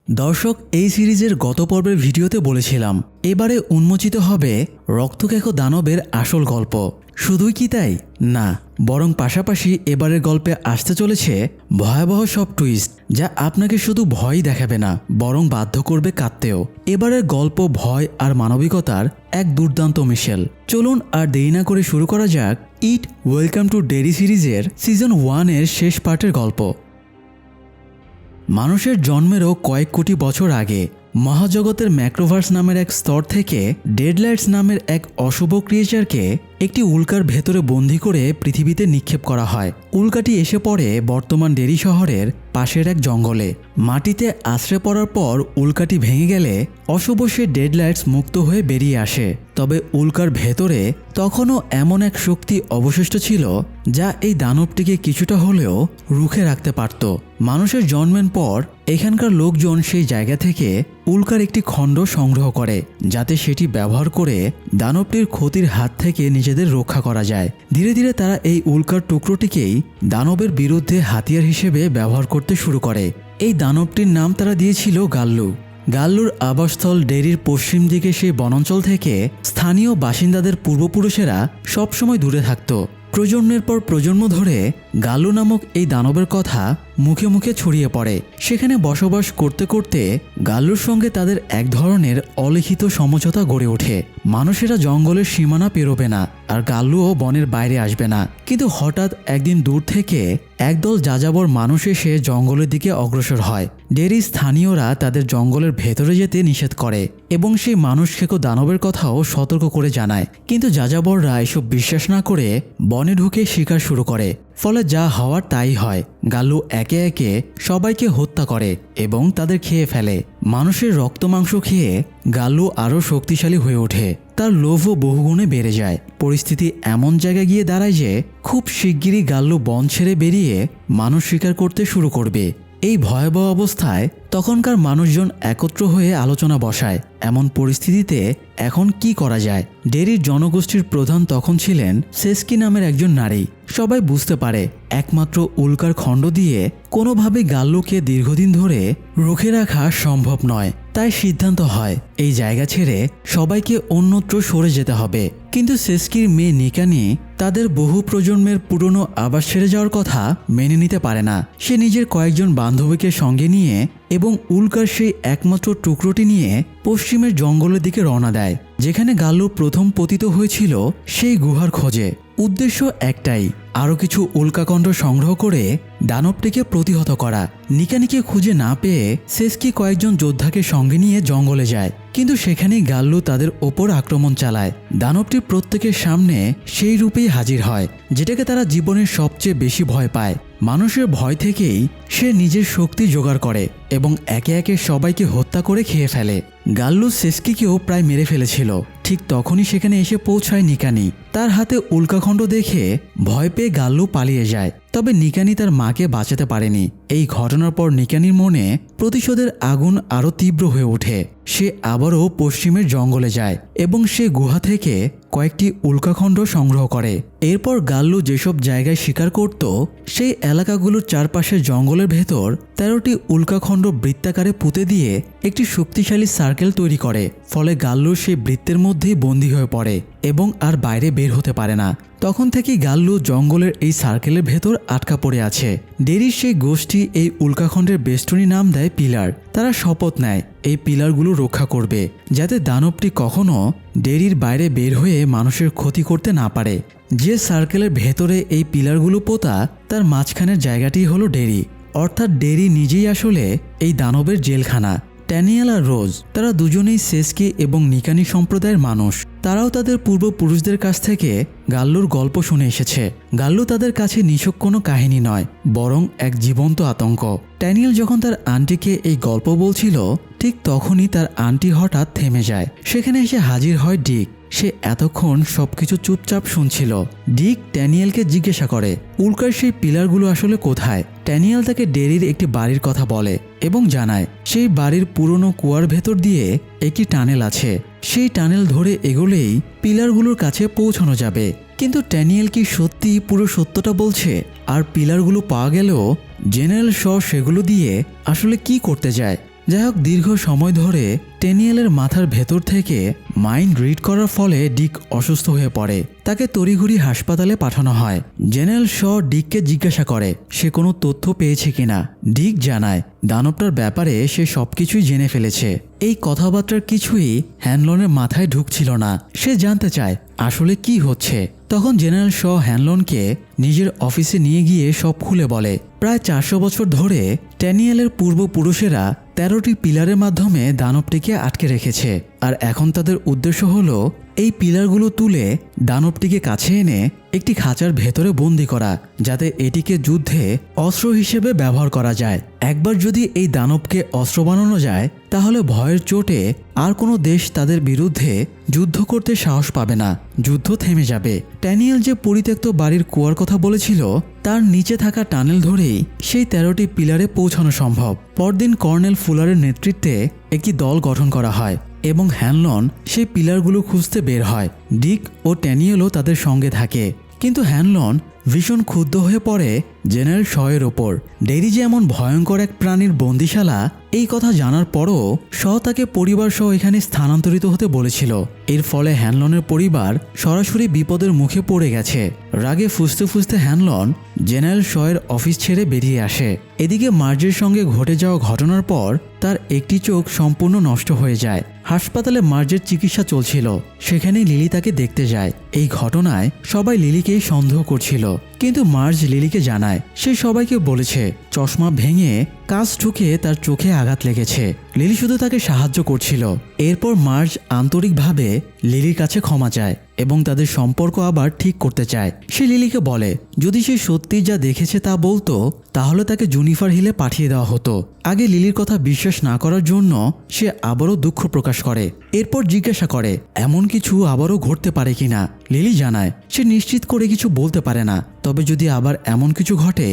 দর্শক, এই সিরিজের গত পর্বের ভিডিওতে বলেছিলাম এবারে উন্মোচিত হবে রক্তকেকো দানবের আসল গল্প। শুধুই কি তাই? না, বরং পাশাপাশি এবারের গল্পে আসতে চলেছে ভয়াবহ সব টুইস্ট, যা আপনাকে শুধু ভয়ই দেখাবে না, বরং বাধ্য করবে কাঁদতেও। এবারের গল্প ভয় আর মানবিকতার এক দুর্দান্ত মিশেল। চলুন আর দেরি না করে শুরু করা যাক ইট ওয়েলকাম টু ডেরি সিরিজের সিজন 1 এর শেষ পার্টের গল্প। মানুষের জন্মেরও কয়েক কোটি বছর আগে মহাজগতের ম্যাক্রোভার্স নামের এক স্তর থেকে ডেডলাইটস নামের এক অশুভ ক্রিয়েচারকে একটি উল্কার ভেতরে বন্দি করে পৃথিবীতে নিক্ষেপ করা হয়। উল্কাটি এসে পড়ে বর্তমান ডেরি শহরের পাশের এক জঙ্গলে। মাটিতে আশ্রে পড়ার পর উল্কাটি ভেঙে গেলে অশুভ সে ডেডলাইটস মুক্ত হয়ে বেরিয়ে আসে। তবে উল্কার ভেতরে তখনও এমন এক শক্তি অবশিষ্ট ছিল যা এই দানবটিকে কিছুটা হলেও রুখে রাখতে পারত। মানুষের জন্মের পর এখানকার লোকজন সেই জায়গা থেকে উল্কার একটি খণ্ড সংগ্রহ করে, যাতে সেটি ব্যবহার করে দানবটির ক্ষতির হাত থেকে নিজেদের রক্ষা করা যায়। ধীরে ধীরে তারা এই উল্কার টুকরোটিকেই দানবের বিরুদ্ধে হাতিয়ার হিসেবে ব্যবহার করতে শুরু করে। এই দানবটির নাম তারা দিয়েছিল গাল্লু। গাল্লুর আবাসস্থল ডেরির পশ্চিম দিকে সেই বনাঞ্চল থেকে স্থানীয় বাসিন্দাদের পূর্বপুরুষেরা সবসময় দূরে থাকত। প্রজন্মের পর প্রজন্ম ধরে গাল্লু নামক এই দানবের কথা মুখে মুখে ছড়িয়ে পড়ে। সেখানে বসবাস করতে করতে গাল্লুর সঙ্গে তাদের এক ধরনের অলিখিত সমঝোতা গড়ে ওঠে। মানুষেরা জঙ্গলের সীমানা পেরোবে না, আর গাল্লুও বনের বাইরে আসবে না। কিন্তু হঠাৎ একদিন দূর থেকে একদল যাযাবর মানুষ এসে জঙ্গলের দিকে অগ্রসর হয়। ডেরি স্থানীয়রা তাদের জঙ্গলের ভেতরে যেতে নিষেধ করে এবং সেই মানুষ খেকো দানবের কথাও সতর্ক করে জানায়। কিন্তু যাযাবররা এসব বিশ্বাস না করে বনে ঢুকে শিকার শুরু করে। ফলে যা হওয়ার তাই হয়। গাল্লু একে একে সবাইকে হত্যা করে এবং তাদের খেয়ে ফেলে। মানুষের রক্ত মাংস খেয়ে গাল্লু আরও শক্তিশালী হয়ে ওঠে। তার লোভও বহুগুণে বেড়ে যায়। পরিস্থিতি এমন জায়গায় গিয়ে দাঁড়ায় যে খুব শিগগিরই গাল্লু বন ছেড়ে বেরিয়ে মানুষ শিকার করতে শুরু করবে। এই ভয়াবহ অবস্থায় তখনকার মানুষজন একত্র হয়ে আলোচনা বসায় এমন পরিস্থিতিতে এখন কি করা যায়। ডেরির জনগোষ্ঠীর প্রধান তখন ছিলেন সেস্কি নামের একজন নারী। সবাই বুঝতে পারে একমাত্র উল্কার খণ্ড দিয়ে কোনোভাবে গাল্লুকে দীর্ঘদিন ধরে রুখে রাখা সম্ভব নয়। তাই সিদ্ধান্ত হয় এই জায়গা ছেড়ে সবাইকে অন্যত্র সরে যেতে হবে। কিন্তু সেস্কির মেয়ে নিকানি তাদের বহু প্রজন্মের পুরনো আবাস ছেড়ে যাওয়ার কথা মেনে নিতে পারে না। সে নিজের কয়েকজন বান্ধবীকে সঙ্গে নিয়ে এবং উল্কার সেই একমাত্র টুকরোটি নিয়ে পশ্চিমের জঙ্গলের দিকে রওনা দেয়, যেখানে গাল্লু প্রথম পতিত হয়েছিল সেই গুহার খোঁজে। উদ্দেশ্য একটাই, আরও কিছু উল্কাখণ্ড সংগ্রহ করে দানবটিকে প্রতিহত করা। নিকানিকে খুঁজে না পেয়ে সেস্কি কয়েকজন যোদ্ধাকে সঙ্গে নিয়ে জঙ্গলে যায়। কিন্তু সেখানেই গাল্লু তাদের ওপর আক্রমণ চালায়। দানবটি প্রত্যেকের সামনে সেই রূপেই হাজির হয়, যেটাকে তারা জীবনের সবচেয়ে বেশি ভয় পায়। মানুষের ভয় থেকেই সে নিজের শক্তি জোগাড় করে এবং একে একে সবাইকে হত্যা করে খেয়ে ফেলে। গাল্লু সেস্কিকেও প্রায় মেরে ফেলেছিল। ঠিক তখনই সেখানে এসে পৌঁছায় নিকানি। তার হাতে উল্কাখণ্ড দেখে ভয় পেয়ে গাল্লু পালিয়ে যায়। তবে নিকানি তার মাকে বাঁচাতে পারেনি। এই ঘটনার পর নিকানির মনে প্রতিশোধের আগুন আরও তীব্র হয়ে ওঠে। সে আবারও পশ্চিমের জঙ্গলে যায় এবং সে গুহা থেকে কয়েকটি উল্কাখণ্ড সংগ্রহ করে। এরপর গাল্লু যেসব জায়গায় শিকার করত সেই এলাকাগুলোর চারপাশের জঙ্গলের ভেতর 13টি উল্কাখণ্ড বৃত্তাকারে পুঁতে দিয়ে একটি শক্তিশালী সার্কেল তৈরি করে। ফলে গাল্লু সেই বৃত্তের মধ্যেই বন্দী হয়ে পড়ে এবং আর বাইরে বের হতে পারে না। তখন থেকেই গাল্লু জঙ্গলের এই সার্কেলের ভেতর আটকা পড়ে আছে। ডেরির সেই গোষ্ঠী এই উল্কাখণ্ডের বেষ্টনী নাম দেয় পিলার। তারা শপথ নেয় এই পিলারগুলো রক্ষা করবে, যাতে দানবটি কখনো ডেরির বাইরে বের হয়ে মানুষের ক্ষতি করতে না পারে। যে সার্কেলের ভেতরে এই পিলারগুলো পোতা, তার মাঝখানের জায়গাটি হলো ডেরি। অর্থাৎ ডেরি নিজেই আসলে এই দানবের জেলখানা। ট্যানিয়েল আর রোজ, তারা দুজনেই সেস্কি এবং নিকানি সম্প্রদায়ের মানুষ। তারাও তাদের পূর্বপুরুষদের কাছ থেকে গাল্লুর গল্প শুনে এসেছে। গাল্লু তাদের কাছে নিছক কোনো কাহিনী নয়, বরং এক জীবন্ত আতঙ্ক। ট্যানিয়েল যখন তার আন্টিকে এই গল্প বলছিল, ঠিক তখনই তার আন্টি হঠাৎ থেমে যায়। সেখানে এসে হাজির হয় ডিক। সে এতক্ষণ সবকিছু চুপচাপ শুনছিল। ডিক ট্যানিয়েলকে জিজ্ঞাসা করে উল্কার সেই পিলারগুলো আসলে কোথায়। ট্যানিয়েল তাকে ডেরির একটি বাড়ির কথা বলে এবং জানায় সেই বাড়ির পুরনো কুয়ার ভেতর দিয়ে একটি টানেল আছে। সেই টানেল ধরে এগোলেই পিলারগুলোর কাছে পৌঁছানো যাবে। কিন্তু ট্যানিয়েল কি সত্যি পুরো সত্যটা বলছে? আর পিলারগুলো পাওয়া গেলেও জেনারেল শ সেগুলো দিয়ে আসলে কি করতে যায়? যাই হোক, দীর্ঘ সময় ধরে টেনিয়েলের মাথার ভেতর থেকে মাইন্ড রিড করার ফলে ডিক অসুস্থ হয়ে পড়ে। তাকে তড়িঘড়ি হাসপাতালে পাঠানো হয়। জেনারেল শ ডিককে জিজ্ঞাসা করে সে কোনো তথ্য পেয়েছে কিনা। ডিক জানায় দানবটার ব্যাপারে সে সবকিছুই জেনে ফেলেছে। এই কথাবার্তার কিছুই হ্যানলনের মাথায় ঢুকছিল না। সে জানতে চায় আসলে কি হচ্ছে। তখন জেনারেল শ হ্যানলনকে নিজের অফিসে নিয়ে গিয়ে সব খুলে বলে। প্রায় 400 বছর ধরে ট্যানিয়েলের পূর্বপুরুষেরা 13টি পিলারের মাধ্যমে দানবটিকে আটকে রেখেছে, আর এখন তাদের উদ্দেশ্য হলো এই পিলারগুলো তুলে দানবটিকে কাছে এনে একটি খাঁচার ভেতরে বন্দি করা, যাতে এটিকে যুদ্ধে অস্ত্র হিসেবে ব্যবহার করা যায়। একবার যদি এই দানবকে অস্ত্র বানানো যায় তাহলে ভয়ের চোটে আর কোনো দেশ তাদের বিরুদ্ধে যুদ্ধ করতে সাহস পাবে না, যুদ্ধ থেমে যাবে। ট্যানিয়েল যে পরিত্যক্ত বাড়ির কুয়ার কথা বলেছিল তার নিচে থাকা টানেল ধরেই সেই 13টি পিলারে পৌঁছানো সম্ভব। পরদিন কর্নেল ফুলারের নেতৃত্বে একটি দল গঠন করা হয় এবং হ্যানলন সেই পিলারগুলো খুঁজতে বের হয়। ডিক ও ট্যানিয়েলও তাদের সঙ্গে থাকে, কিন্তু হ্যানলন ভীষণ ক্ষুব্ধ হয়ে পড়ে জেনারেল শয়ের ওপর। ডেরি যে এমন ভয়ঙ্কর এক প্রাণীর বন্দিশালা এই কথা জানার পরও শ তাকে পরিবার সহ এখানে স্থানান্তরিত হতে বলেছিল। এর ফলে হ্যানলনের পরিবার সরাসরি বিপদের মুখে পড়ে গেছে। রাগে ফুঁসতে ফুঁসতে হ্যানলন জেনারেল শয়ের অফিস ছেড়ে বেরিয়ে আসে। এদিকে মার্জের সঙ্গে ঘটে যাওয়া ঘটনার পর তার একটি চোখ সম্পূর্ণ নষ্ট হয়ে যায়। হাসপাতালে মার্জের চিকিৎসা চলছিল, সেখানেই লিলি তাকে দেখতে যায়। এই ঘটনায় সবাই লিলিকেই সন্দেহ করছিল, কিন্তু মার্জ লিলিকে জানায় সে সবাইকে বলেছে চশমা ভেঙে কাঁচ ঢুকে তার চোখে আঘাত লেগেছে। লিলি শুধু তাকে সাহায্য করছিল। এরপর মার্জ আন্তরিকভাবে লিলির কাছে ক্ষমা চায় এবং তাদের সম্পর্ক আবার ঠিক করতে চায়। সে লিলিকে বলে যদি সে সত্যি যা দেখেছে তা বলতো তাহলে তাকে জুনিফার হিলে পাঠিয়ে দেওয়া হতো। আগে লিলির কথা বিশ্বাস না করার জন্য সে আবারও দুঃখ প্রকাশ করে। এরপর জিজ্ঞাসা করে এমন কিছু আবারও ঘটতে পারে কিনা। লিলি জানায় সে নিশ্চিত করে কিছু বলতে পারে না, তবে যদি আবার এমন কিছু ঘটে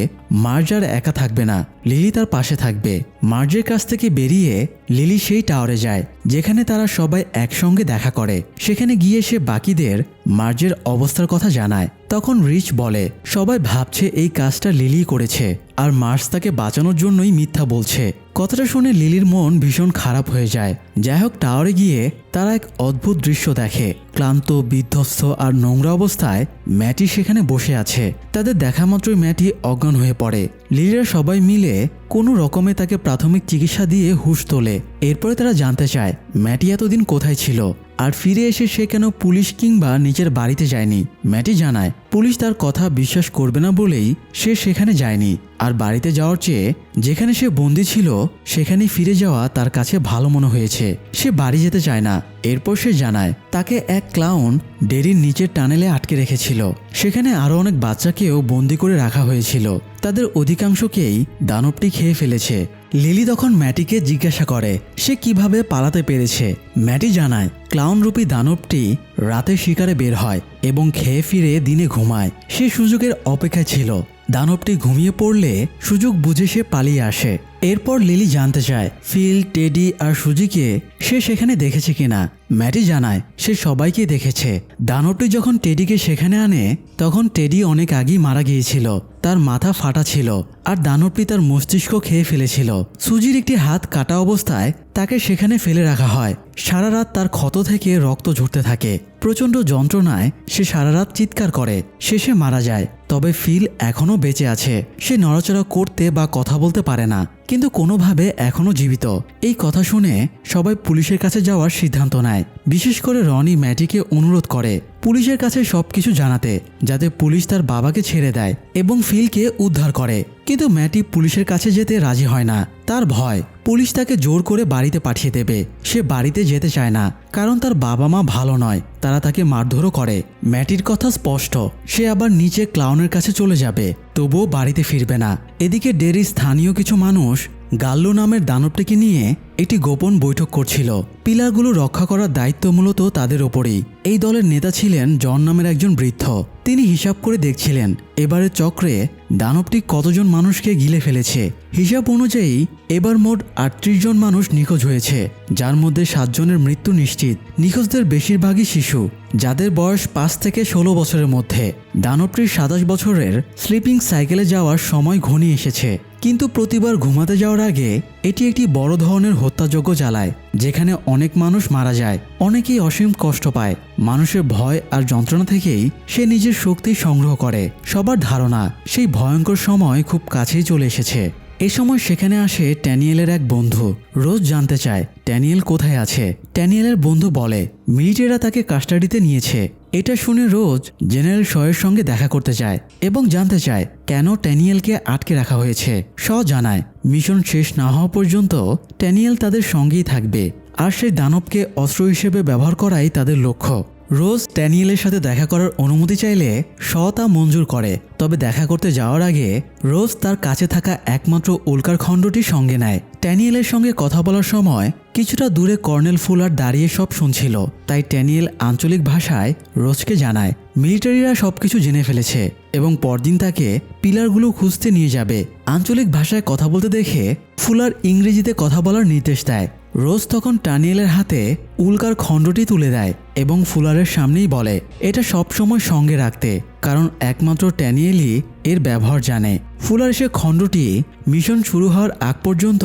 মার্জ আর একা থাকবে না, লিলি তার পাশে থাকবে। মার্জের কাছ থেকে বেরিয়ে লিলি সেই টাওয়ারে যায় যেখানে তারা সবাই একসঙ্গে দেখা করে। সেখানে গিয়ে সে বাকিদের মার্জের অবস্থার কথা জানায়। তখন রিচ বলে সবাই ভাবছে এই কাজটা লিলি করেছে আর মার্জ তাকে বাঁচানোর জন্যই মিথ্যা বলছে। কথাটা শুনে লিলির মন ভীষণ খারাপ হয়ে যায়। যাই হোক, টাওয়ারে গিয়ে তারা এক অদ্ভুত দৃশ্য দেখে। ক্লান্ত, বিধ্বস্ত আর নোংরা অবস্থায় ম্যাটি সেখানে বসে আছে। তাদের দেখা মাত্রই ম্যাটি অজ্ঞান হয়ে পড়ে। লিলিরা সবাই মিলে কোনো রকমে তাকে প্রাথমিক চিকিৎসা দিয়ে হুঁশ তোলে। এরপরে তারা জানতে চায় ম্যাটি এতদিন কোথায় ছিল আর ফিরে এসে সে কেন পুলিশ কিংবা নিজের বাড়িতে যায়নি। ম্যাটি জানায় পুলিশ তার কথা বিশ্বাস করবে না বলেই সে সেখানে যায়নি, আর বাড়িতে যাওয়ার চেয়ে যেখানে সে বন্দি ছিল সেখানেই ফিরে যাওয়া তার কাছে ভালো মনে হয়েছে। সে বাড়ি যেতে চায় না। এরপর সে জানায় তাকে এক ক্লাউন ডেরির নিচের টানেলে আটকে রেখেছিল। সেখানে আরও অনেক বাচ্চাকেও বন্দি করে রাখা হয়েছিল। তাদের অধিকাংশকেই দানবটি খেয়ে ফেলেছে। লিলি তখন ম্যাটিকে জিজ্ঞাসা করে সে কিভাবে পালাতে পেরেছে। ম্যাটি জানায় ক্লাউনরূপী দানবটি রাতে শিকারে বের হয় এবং খেয়ে ফিরে দিনে ঘুমায়। সে সুযোগের অপেক্ষায় ছিল। দানবটি ঘুমিয়ে পড়লে সুযোগ বুঝে সে পালিয়ে আসে। এরপর লিলি জানতে চায় ফিল, টেডি আর সুজিকে সে সেখানে দেখেছে কিনা। ম্যাটি জানায় সে সবাইকে দেখেছে। দানবটি যখন টেডিকে সেখানে আনে তখন টেডি অনেক আগেই মারা গিয়েছিল। তার মাথা ফাটা ছিল আর দানবটি তার মস্তিষ্ক খেয়ে ফেলেছিল। সুজির একটি হাত কাটা অবস্থায় তাকে সেখানে ফেলে রাখা হয়। সারা রাত তার ক্ষত থেকে রক্ত ঝরতে থাকে। প্রচণ্ড যন্ত্রণায় সে সারা রাত চিৎকার করে। শেষে মারা যায়। তবে ফিল এখনও বেঁচে আছে। সে নড়াচড়া করতে বা কথা বলতে পারে না, কিন্তু কোনোভাবে এখনও জীবিত। এই কথা শুনে সবাই পুলিশের কাছে যাওয়ার সিদ্ধান্ত নেয়। বিশেষ করে রনি ম্যাটিকে অনুরোধ করে পুলিশের কাছে সবকিছু জানাতে, যাতে পুলিশ তার বাবাকে ছেড়ে দেয় এবং ফিলকে উদ্ধার করে। কিন্তু ম্যাটি পুলিশের কাছে যেতে রাজি হয় না। তার ভয় পুলিশ তাকে জোর করে বাড়িতে পাঠিয়ে দেবে। সে বাড়িতে যেতে চায় না, কারণ তার বাবা মা ভালো নয়, তারা তাকে মারধরও করে। ম্যাটির কথা স্পষ্ট, সে আবার নিচে ক্লাউনের কাছে চলে যাবে, তবুও বাড়িতে ফিরবে না। এদিকে ডেরির স্থানীয় কিছু মানুষ গাল্লো নামের দানবটিকে নিয়ে একটি গোপন বৈঠক করছিল। পিলারগুলো রক্ষা করার দায়িত্ব মূলত তাদের ওপরেই। এই দলের নেতা ছিলেন জন নামের একজন বৃদ্ধ। তিনি হিসাব করে দেখছিলেন এবারের চক্রে দানবটি কতজন মানুষকে গিলে ফেলেছে। হিসাব অনুযায়ী এবার মোট 38 জন মানুষ নিখোঁজ হয়েছে, যার মধ্যে 7 জনের মৃত্যু নিশ্চিত। নিখোঁজদের বেশিরভাগই শিশু, যাদের বয়স 5 থেকে 16 বছরের মধ্যে। দানবটির 27 বছরের স্লিপিং সাইকেলে যাওয়ার সময় ঘনিয়ে এসেছে, কিন্তু প্রতিবার ঘুমাতে যাওয়ার আগে এটি একটি বড় ধরনের হত্যাযজ্ঞ চালায়, যেখানে অনেক মানুষ মারা যায়, অনেকেই অসীম কষ্ট পায়। মানুষের ভয় আর যন্ত্রণা থেকেই সে নিজের শক্তি সংগ্রহ করে। সবার ধারণা সেই ভয়ঙ্কর সময় খুব কাছেই চলে এসেছে। এ সময় সেখানে আসে ট্যানিয়েলের এক বন্ধু। রোজ জানতে চায় ট্যানিয়েল কোথায় আছে। ট্যানিয়েলের বন্ধু বলে মিলিটারিরা তাকে কাস্টাডিতে নিয়েছে। এটা শুনে রোজ জেনারেল শয়ের সঙ্গে দেখা করতে যায় এবং জানতে চায় কেন ট্যানিয়েলকে আটকে রাখা হয়েছে। শ জানায় মিশন শেষ না হওয়া পর্যন্ত ট্যানিয়েল তাদের সঙ্গেই থাকবে, আর সেই দানবকে অস্ত্র হিসেবে ব্যবহার করাই তাদের লক্ষ্য। রোজ ট্যানিয়েলের সাথে দেখা করার অনুমতি চাইলে শ তা মঞ্জুর করে। তবে দেখা করতে যাওয়ার আগে রোজ তার কাছে থাকা একমাত্র উল্কার খণ্ডটি সঙ্গে নেয়। ট্যানিয়েলের সঙ্গে কথা বলার সময় কিছুটা দূরে কর্নেল ফুলার দাঁড়িয়ে সব শুনছিল, তাই ট্যানিয়েল আঞ্চলিক ভাষায় রোজকে জানায় মিলিটারিরা সবকিছু জেনে ফেলেছে এবং পরদিন তাকে পিলারগুলো খুঁজতে নিয়ে যাবে। আঞ্চলিক ভাষায় কথা বলতে দেখে ফুলার ইংরেজিতে কথা বলার নির্দেশ দেয়। রোজ তখন ট্যানিয়েলের হাতে উল্কার খণ্ডটি তুলে দেয় এবং ফুলারের সামনেই বলে এটা সবসময় সঙ্গে রাখতে, কারণ একমাত্র ট্যানিয়েলই এর ব্যবহার জানে। ফুলার সে খণ্ডটি মিশন শুরু হওয়ার আগ পর্যন্ত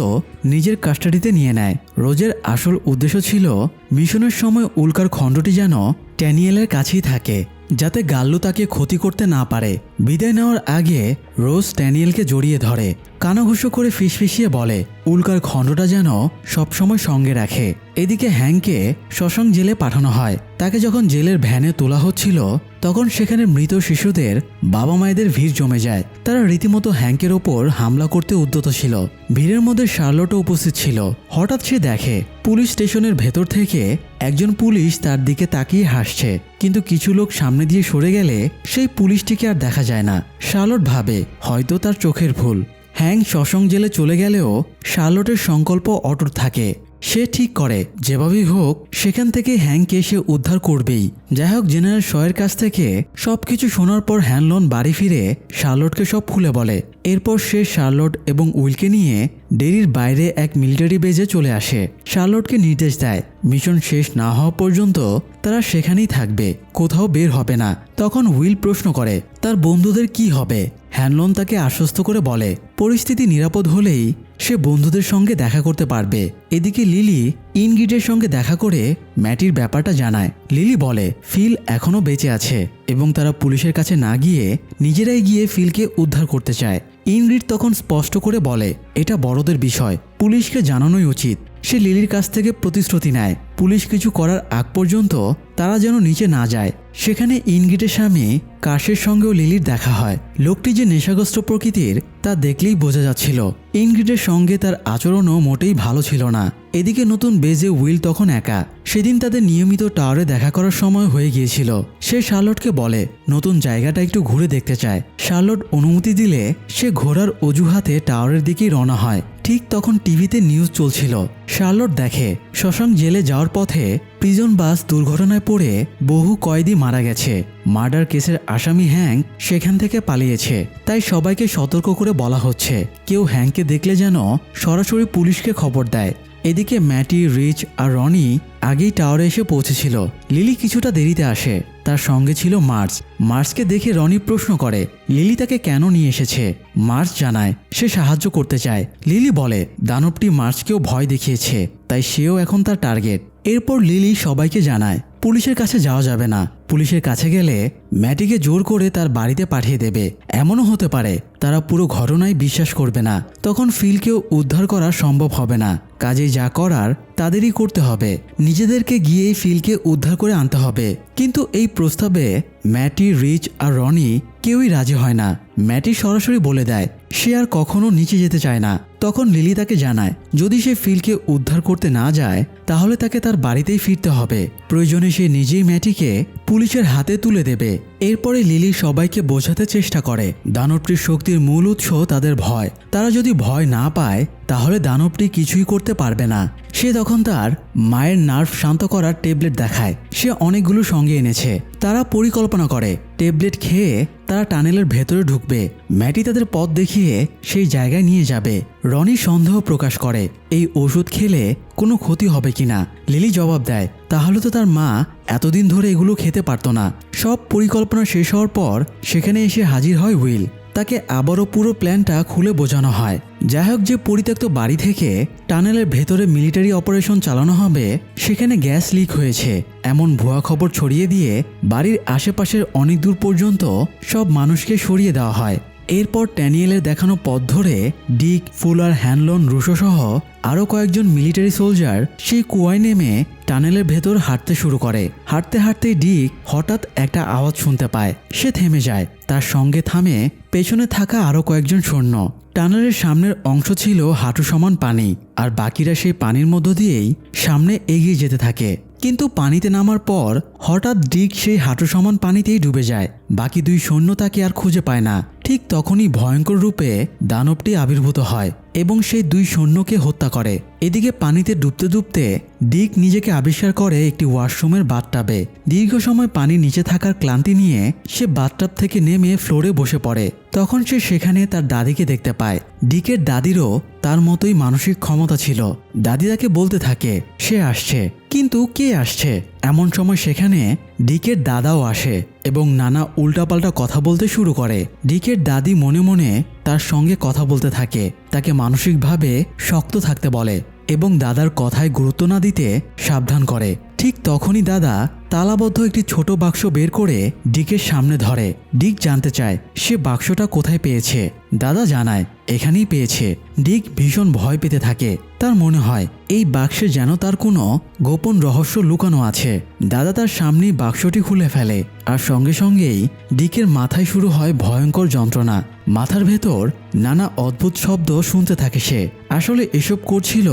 নিজের কাস্টাডিতে নিয়ে নেয়। রোজের আসল উদ্দেশ্য ছিল মিশনের সময় উল্কার খণ্ডটি যেন ট্যানিয়েলের কাছেই থাকে, যাতে গাল্লু তাকে ক্ষতি করতে না পারে। বিদায় নেওয়ার আগে রোজ ট্যানিয়েলকে জড়িয়ে ধরে, কানাঘুষো করে ফিসফিসিয়ে বলে উল্কার খণ্ডটা যেন সবসময় সঙ্গে রাখে। এদিকে হ্যাংকে শশাঙ্ক জেলে পাঠানো হয়। তাকে যখন জেলের ভ্যানে তোলা হচ্ছিল তখন সেখানে মৃত শিশুদের বাবা মায়েদের ভিড় জমে যায়। তারা রীতিমতো হ্যাংকের ওপর হামলা করতে উদ্যত ছিল। ভিড়ের মধ্যে শার্লটও উপস্থিত ছিল। হঠাৎ সে দেখে পুলিশ স্টেশনের ভেতর থেকে একজন পুলিশ তার দিকে তাকিয়ে হাসছে, কিন্তু কিছু লোক সামনে দিয়ে সরে গেলে সেই পুলিশটিকে আর দেখা যায় না। শার্লট ভাবে হয়তো তার চোখের ভুল। হ্যাং শশাঙ্ক জেলে চলে গেলেও শার্লটের সংকল্প অটুট থাকে। সে ঠিক করে যেভাবেই হোক সেখান থেকে হ্যাংকে সে উদ্ধার করবেই। যাই হোক, জেনারেল শয়ের কাছ থেকে সবকিছু শোনার পর হ্যানলন বাড়ি ফিরে শার্লটকে সব খুলে বলে। এরপর সে শার্লট এবং উইলকে নিয়ে ডেরির বাইরে এক মিলিটারি বেজে চলে আসে। শার্লটকে নির্দেশ দেয় মিশন শেষ না হওয়া পর্যন্ত তারা সেখানেই থাকবে, কোথাও বের হবে না। তখন উইল প্রশ্ন করে তার বন্ধুদের কি হবে। হ্যানলন তাকে আশ্বস্ত করে বলে পরিস্থিতি নিরাপদ হলেই সে বন্ধুদের সঙ্গে দেখা করতে পারবে। এদিকে লিলি ইনগিটের সঙ্গে দেখা করে ম্যাটির ব্যাপারটা জানায়। লিলি বলে ফিল এখনও বেঁচে আছে এবং তারা পুলিশের কাছে না গিয়ে নিজেরাই গিয়ে ফিলকে উদ্ধার করতে চায়। ইনগ্রিড তখন স্পষ্ট করে বলে এটা বড়দের বিষয়, পুলিশকে জানানোই উচিত। সে লিলির কাছ থেকে প্রতিশ্রুতি নেয় পুলিশ কিছু করার আগ পর্যন্ত তারা যেন নিচে না যায়। সেখানে ইনগিটের স্বামী কাশের সঙ্গেও লিলির দেখা হয়। লোকটি যে নেশাগ্রস্ত প্রকৃতির তা দেখলেই বোঝা যাচ্ছিল। ইনগ্রিডের সঙ্গে তার আচরণও মোটেই ভালো ছিল না। এদিকে নতুন বেজে উইল তখন একা। সেদিন তাদের নিয়মিত টাওয়ারে দেখা করার সময় হয়ে গিয়েছিল। সে শার্লটকে বলে নতুন জায়গাটা একটু ঘুরে দেখতে চায়। শার্লট অনুমতি দিলে সে ঘোড়ার অজুহাতে টাওয়ারের দিকেই রওনা হয়। ঠিক তখন টিভিতে নিউজ চলছিল। শার্লট দেখে শশাঙ্ক জেলে যাওয়ার পথে প্রিজন বাস দুর্ঘটনায় পড়ে বহু কয়েদি মারা গেছে। মার্ডার কেসের আসামি হ্যাং সেখান থেকে পালিয়েছে। তাই সবাইকে সতর্ক করে বলা হচ্ছে কেউ হ্যাংকে দেখলে যেন সরাসরি পুলিশকে খবর দেয়। এদিকে ম্যাটি, রিচ আর রনি আগেই টাওয়ারে এসে পৌঁছেছিল। লিলি কিছুটা দেরিতে আসে। তার সঙ্গে ছিল মার্স। মার্সকে দেখে রনি প্রশ্ন করে লিলি তাকে কেন নিয়ে এসেছে। মার্স জানায় সে সাহায্য করতে চায়। লিলি বলে দানবটি মার্সকেও ভয় দেখিয়েছে, তাই সেও এখন তার টার্গেট। এরপর লিলি সবাইকে জানায় পুলিশের কাছে যাওয়া যাবে না। পুলিশের কাছে গেলে ম্যাটিকে জোর করে তার বাড়িতে পাঠিয়ে দেবে। এমনও হতে পারে তারা পুরো ঘটনায় বিশ্বাস করবে না। তখন ফিলকেও উদ্ধার করা সম্ভব হবে না। কাজেই যা করার তাদেরই করতে হবে। নিজেদেরকে গিয়েই ফিলকে উদ্ধার করে আনতে হবে। কিন্তু এই প্রস্তাবে ম্যাটি, রিচ আর রনি কেউই রাজি হয় না। ম্যাটি সরাসরি বলে দেয় সে আর কখনো নিচে যেতে চায় না। তখন লিলি তাকে জানায় যদি সে ফিলকে উদ্ধার করতে না যায় তাহলে তাকে তার বাড়িতেই ফিরতে হবে। প্রয়োজনে সে নিজেই ম্যাটিকে পুলিশের হাতে তুলে দেবে। এরপরে লিলি সবাইকে বোঝাতে চেষ্টা করে দানবটির শক্তির মূল উৎস তাদের ভয়। তারা যদি ভয় না পায় তাহলে দানবটি কিছুই করতে পারবে না। সে তখন তার মায়ের নার্ভ শান্ত করার ট্যাবলেট দেখায়। সে অনেকগুলো সঙ্গে এনেছে। তারা পরিকল্পনা করে ট্যাবলেট খেয়ে তারা টানেলের ভেতরে ঢুকবে। ম্যাটি তাদের পথ দেখিয়ে সেই জায়গায় নিয়ে যাবে। রনি সন্দেহ প্রকাশ করে এই ওষুধ খেলে কোনো ক্ষতি হবে কিনা। লিলি জবাব দেয় তাহলে তো তার মা এতদিন ধরে এগুলো খেতে পারত না। সব পরিকল্পনা শেষ হওয়ার পর সেখানে এসে হাজির হয় উইল। তাকে আবারও পুরো প্ল্যানটা খুলে বোঝানো হয়। যাই হোক, যে পরিত্যক্ত বাড়ি থেকে টানেলের ভেতরে মিলিটারি অপারেশন চালানো হবে সেখানে গ্যাস লিক হয়েছে এমন ভুয়া খবর ছড়িয়ে দিয়ে বাড়ির আশেপাশের অনেক দূর পর্যন্ত সব মানুষকে সরিয়ে দেওয়া হয়। এরপর ড্যানিয়েলের দেখানো পথ ধরে ডিক, ফুলার, হ্যানলন, রুশো সহ আরও কয়েকজন মিলিটারি সোলজার সেই কুয়ায় নেমে টানেলের ভেতর হাঁটতে শুরু করে। হাঁটতে হাঁটতেই ডিক হঠাৎ একটা আওয়াজ শুনতে পায়। সে থেমে যায়। তার সঙ্গে থামে পেছনে থাকা আরও কয়েকজন সৈন্য। টানেলের সামনের অংশ ছিল হাঁটু সমান পানি, আর বাকিরা সেই পানির মধ্য দিয়েই সামনে এগিয়ে যেতে থাকে। কিন্তু পানিতে নামার পর হঠাৎ ডিক সেই হাঁটু সমান পানিতেই ডুবে যায়। বাকি দুই সৈন্য তাকে আর খুঁজে পায় না। ঠিক তখনই ভয়ঙ্কর রূপে দানবটি আবির্ভূত হয় এবং সেই দুই সৈন্যকে হত্যা করে। এদিকে পানিতে ডুবতে ডুবতে ডিক নিজেকে আবিষ্কার করে একটি ওয়াশরুমের বাথটাবে। দীর্ঘ সময় পানির নিচে থাকার ক্লান্তি নিয়ে সে বাথটাব থেকে নেমে ফ্লোরে বসে পড়ে। তখন সে সেখানে তার দাদিকে দেখতে পায়। ডিকের দাদিরও তার মতোই মানসিক ক্ষমতা ছিল। দাদি তাকে বলতে থাকে সে আসছে, কিন্তু কে আসছে? এমন সময় সেখানে ডিকের দাদাও আসে এবং নানা উল্টাপাল্টা কথা বলতে শুরু করে। ডিকের দাদি মনে মনে তার সঙ্গে কথা বলতে থাকে, তাকে মানসিকভাবে শক্ত থাকতে বলে এবং দাদার কথায় গুরুত্ব না দিতে সাবধান করে। ঠিক তখনই দাদা তালাবদ্ধ একটি ছোট বাক্স বের করে ডিকের সামনে ধরে। ডিক জানতে চায় সে বাক্সটা কোথায় পেয়েছে। দাদা জানায় এখানেই পেয়েছে। ডিক ভীষণ ভয় পেতে থাকে। তার মনে হয় এই বাক্সে যেন তার কোনো গোপন রহস্য লুকানো আছে। দাদা তার সামনেই বাক্সটি খুলে ফেলে, আর সঙ্গে সঙ্গেই ডিকের মাথায় শুরু হয় ভয়ঙ্কর যন্ত্রণা। মাথার ভেতর নানা অদ্ভুত শব্দ শুনতে থাকে সে। আসলে এসব করছিল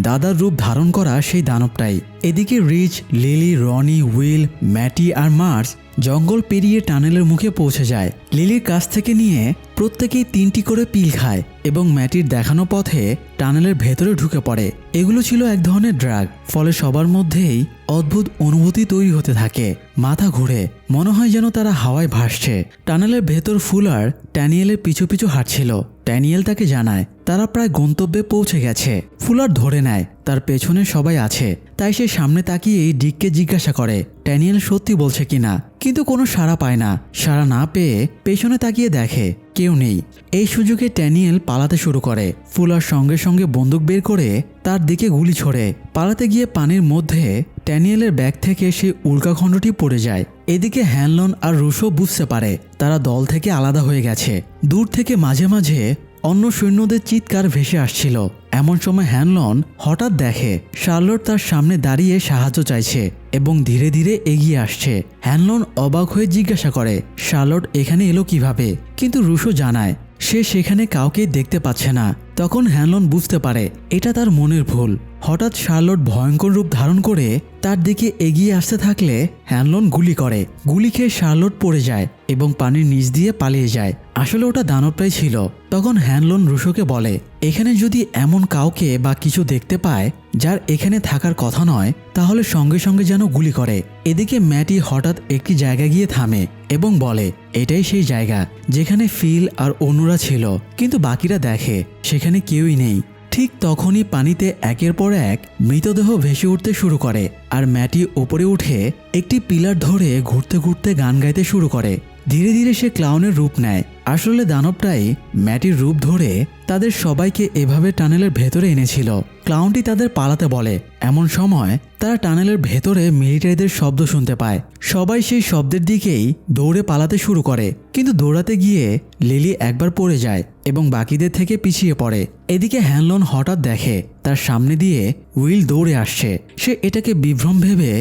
দাদার রূপ ধারণ করা সেই দানবটাই। এদিকে Rich, Lily, Ronnie, Will, Matty আর মার্স জঙ্গল পেরিয়ে টানেলের মুখে পৌঁছে যায়। লিলির কাছ থেকে নিয়ে প্রত্যেকেই 3টি করে পিল খায় এবং ম্যাটির দেখানো পথে টানেলের ভেতরে ঢুকে পড়ে। এগুলো ছিল এক ধরনের ড্রাগ। ফলে সবার মধ্যেই অদ্ভুত অনুভূতি তৈরি হতে থাকে। মাথা ঘুরে, মনে হয় যেন তারা হাওয়ায় ভাসছে। টানেলের ভেতর ফুলার ড্যানিয়েলের পিছু পিছু হাঁটছিল। ড্যানিয়েল তাকে জানায় তারা প্রায় গন্তব্যে পৌঁছে গেছে। ফুলার ধরে নেয় তার পেছনে সবাই আছে, তাই সে সামনে তাকিয়েই ডিককে জিজ্ঞাসা করে ড্যানিয়েল সত্যি বলছে কিনা, কিন্তু কোনো সাড়া পায় না। সাড়া না পেয়ে পেছনে তাকিয়ে দেখে কেউ নেই। এই সুযোগে ড্যানিয়েল পালাতে শুরু করে। ফুলার সঙ্গে সঙ্গে বন্দুক বের করে তার দিকে গুলি ছোড়ে। পালাতে গিয়ে পানির মধ্যে ড্যানিয়েলের ব্যাগ থেকে সেই উল্কাখণ্ডটি পড়ে যায়। এদিকে হ্যানলন আর রুশো বুঝতে পারে তারা দল থেকে আলাদা হয়ে গেছে। দূর থেকে মাঝে মাঝে অন্য সৈন্যদের চিৎকার ভেসে আসছিল। এমন সময় হ্যানলন হঠাৎ দেখে শার্লট তার সামনে দাঁড়িয়ে সাহায্য চাইছে এবং ধীরে ধীরে এগিয়ে আসছে। হ্যানলন অবাক হয়ে জিজ্ঞাসা করে শার্লট এখানে এলো কিভাবে, কিন্তু রুশো জানায় সে সেখানে কাউকে দেখতে পাচ্ছে না। তখন হ্যানলন বুঝতে পারে এটা তার মনের ভুল। হঠাৎ শার্লট ভয়ঙ্কর রূপ ধারণ করে তার দিকে এগিয়ে আসতে থাকলে হ্যানলন গুলি করে। গুলি খেয়ে শার্লট পড়ে যায় এবং পানির নিচ দিয়ে পালিয়ে যায়। আসলে ওটা দানবটাই ছিল। তখন হ্যানলন রুশোকে বলে এখানে যদি এমন কাউকে বা কিছু দেখতে পায় যার এখানে থাকার কথা নয়, তাহলে সঙ্গে সঙ্গে যেন গুলি করে। এদিকে ম্যাটি হঠাৎ একটি জায়গায় গিয়ে থামে এবং বলে এটাই সেই জায়গা যেখানে ফিল আর অন্যরা ছিল, কিন্তু বাকিরা দেখে সেখানে কেউই নেই। ঠিক তখনই পানিতে একের পর এক মৃতদেহ ভেসে উঠতে শুরু করে, আর ম্যাটি ওপরে উঠে একটি পিলার ধরে ঘুরতে ঘুরতে গান গাইতে শুরু করে। ধীরে ধীরে সে ক্লাউনের রূপ নেয়। আসলে দানবটাই ম্যাটির রূপ ধরে তাদের সবাইকে এভাবে টানেলের ভেতরে এনেছিল। ক্লাউনটি তাদের পালাতে বলে। এমন সময় তারা টানেলের ভেতরে মিলিটারিদের শব্দ শুনতে পায়। সবাই সেই শব্দের দিকেই দৌড়ে পালাতে শুরু করে, কিন্তু দৌড়াতে গিয়ে লিলি একবার পড়ে যায় এবং বাকিদের থেকে পিছিয়ে পড়ে। এদিকে হ্যানলন হঠাৎ দেখে তার সামনে দিয়ে উইল দৌড়ে আসছে। সে এটাকে বিভ্রম ভেবে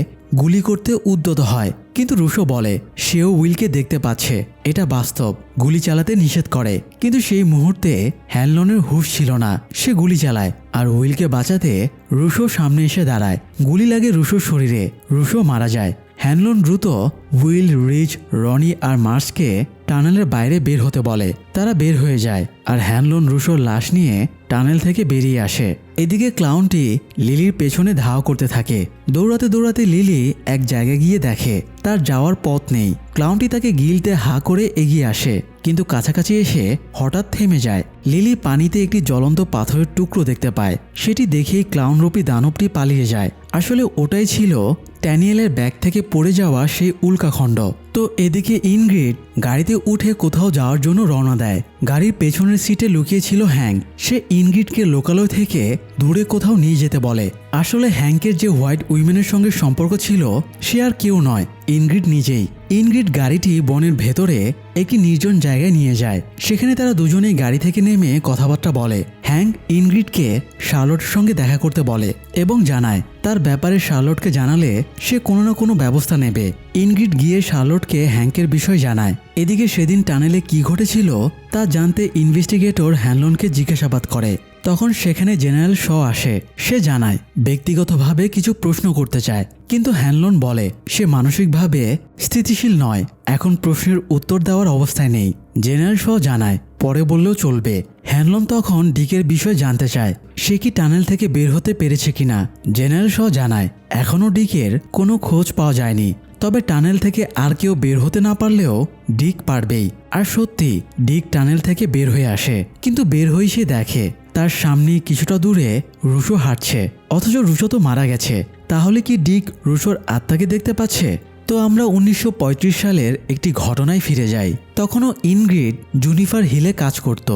গুলি করতে উদ্যত হয়, কিন্তু রুশো বলে সেও উইলকে দেখতে পাচ্ছে, এটা বাস্তব, গুলি চালাতে নিষেধ করে। কিন্তু সেই মুহূর্তে হ্যানলনের হুঁশ ছিল না। সে গুলি চালায় আর উইলকে বাঁচাতে রুশো সামনে এসে দাঁড়ায়। গুলি লাগে রুশোর শরীরে। রুশো মারা যায়। হ্যানলন দ্রুত উইল, রিচ, রনি আর মার্সকে টানেলের বাইরে বের হতে বলে। তারা বের হয়ে যায় আর হ্যানলন রুশোর লাশ নিয়ে টানেল থেকে বেরিয়ে আসে। এদিকে ক্লাউনটি লিলির পেছনে ধাওয়া করতে থাকে। দৌড়াতে দৌড়াতে লিলি এক জায়গায় গিয়ে দেখে তার যাওয়ার পথ নেই। ক্লাউনটি তাকে গিলতে হা করে এগিয়ে আসে, কিন্তু কাছাকাছি এসে হঠাৎ থেমে যায়। লিলি পানিতে একটি জ্বলন্ত পাথরের টুকরো দেখতে পায়। সেটি দেখেই ক্লাউনরূপী দানবটি পালিয়ে যায়। আসলে ওটাই ছিল ড্যানিয়েলের ব্যাগ থেকে পড়ে যাওয়া সেই উল্কাখণ্ড। তো এদিকে ইনগ্রিড গাড়িতে উঠে কোথাও যাওয়ার জন্য রওনা দেয়। গাড়ির পেছনের সিটে লুকিয়ে ছিল হ্যাঙ্ক। সে ইনগ্রিডকে লোকালয় থেকে দূরে কোথাও নিয়ে যেতে বলে। আসলে হ্যাঙ্কের যে হোয়াইট উইমেনের সঙ্গে সম্পর্ক ছিল সে আর কেউ নয়, ইনগ্রিড নিজেই। ইনগ্রিড গাড়িটি বনের ভেতরে একটি নির্জন জায়গায় নিয়ে যায়। সেখানে তারা দুজনেই গাড়ি থেকে নেমে কথাবার্তা বলে। হ্যাঙ্ক ইনগ্রিডকে শার্লটের সঙ্গে দেখা করতে বলে এবং জানায় তার ব্যাপারে শার্লটকে জানালে সে কোনো না কোনো ব্যবস্থা নেবে। ইনগ্রিড গিয়ে শার্লটকে হ্যাঙ্কের বিষয় জানায়। এদিকে সেদিন টানেলে কি ঘটেছিল তা জানতে ইনভেস্টিগেটর হ্যানলনকে জিজ্ঞাসাবাদ করে। তখন সেখানে জেনারেল শ আসে। সে জানায় ব্যক্তিগতভাবে কিছু প্রশ্ন করতে চায়, কিন্তু হ্যানলন বলে সে মানসিকভাবে স্থিতিশীল নয়, এখন প্রশ্নের উত্তর দেওয়ার অবস্থায় নেই। জেনারেল শ জানায় পরে বললেও চলবে। হ্যানলন তখন ডিকের বিষয় জানতে চায়, সে কি টানেল থেকে বের হতে পেরেছে কিনা। জেনারেল শ জানায় এখনও ডিকের কোনো খোঁজ পাওয়া যায়নি, তবে টানেল থেকে আর কেউ বের হতে না পারলেও ডিক পারবেই। আর সত্যি ডিক টানেল থেকে বের হয়ে আসে, কিন্তু বের হয়ে সে দেখে তার সামনে কিছুটা দূরে রুশো হাঁটছে, অথচ রুশো তো মারা গেছে। তাহলে কি ডিক রুশোর আত্মাকে দেখতে পাচ্ছে? তো আমরা 1935 সালের একটি ঘটনায় ফিরে যাই। তখনও ইনগ্রিড জুনিফার হিলে কাজ করত।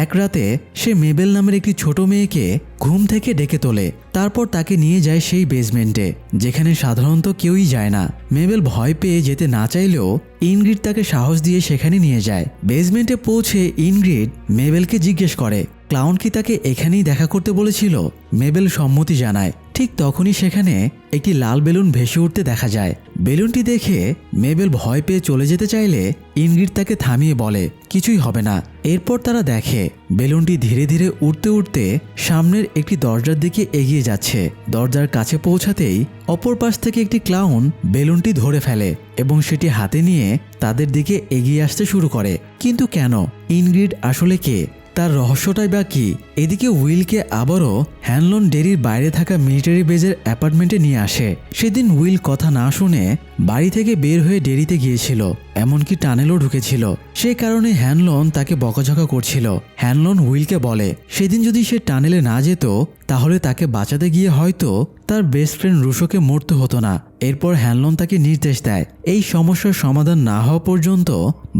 এক রাতে সে মেবেল নামের একটি ছোট মেয়েকে ঘুম থেকে ডেকে তোলে। তারপর তাকে নিয়ে যায় সেই বেসমেন্টে, যেখানে সাধারণত কেউই যায় না। মেবেল ভয় পেয়ে যেতে না চাইলেও ইনগ্রিড তাকে সাহস দিয়ে সেখানে নিয়ে যায়। বেসমেন্টে পৌঁছে ইনগ্রিড মেবেলকে জিজ্ঞেস করে ক্লাউন কি তাকে এখানেই দেখা করতে বলেছিল। মেবেল সম্মতি জানায়। ঠিক তখনই সেখানে একটি লাল বেলুন ভেসে উঠতে দেখা যায়। বেলুনটি দেখে মেবেল ভয় পেয়ে চলে যেতে চাইলে ইনগ্রিড তাকে থামিয়ে বলে কিছুই হবে না। এরপর তারা দেখে বেলুনটি ধীরে ধীরে উঠতে উঠতে সামনের একটি দরজার দিকে এগিয়ে যাচ্ছে। দরজার কাছে পৌঁছাতেই অপর পাশ থেকে একটি ক্লাউন বেলুনটি ধরে ফেলে এবং সেটি হাতে নিয়ে তাদের দিকে এগিয়ে আসতে শুরু করে। কিন্তু কেন? ইনগ্রিড আসলে কে? তার রহস্যটাই বা কি? এদিকে উইলকে আবারও হ্যানলন ডেরির বাইরে থাকা মিলিটারি বেজের অ্যাপার্টমেন্টে নিয়ে আসে। সেদিন উইল কথা না শুনে বাড়ি থেকে বের হয়ে ডেরিতে গিয়েছিল, এমনকি টানেলও ঢুকেছিল। সেই কারণে হ্যানলন তাকে বকাঝকা করছিল। হ্যানলন উইলকে বলে সেদিন যদি সে টানেলে না যেত তাহলে তাকে বাঁচাতে গিয়ে হয়তো তার বেস্ট ফ্রেন্ড রুশোকে মরতে হতো না। এরপর হ্যানলন তাকে নির্দেশ দেয় এই সমস্যার সমাধান না হওয়া পর্যন্ত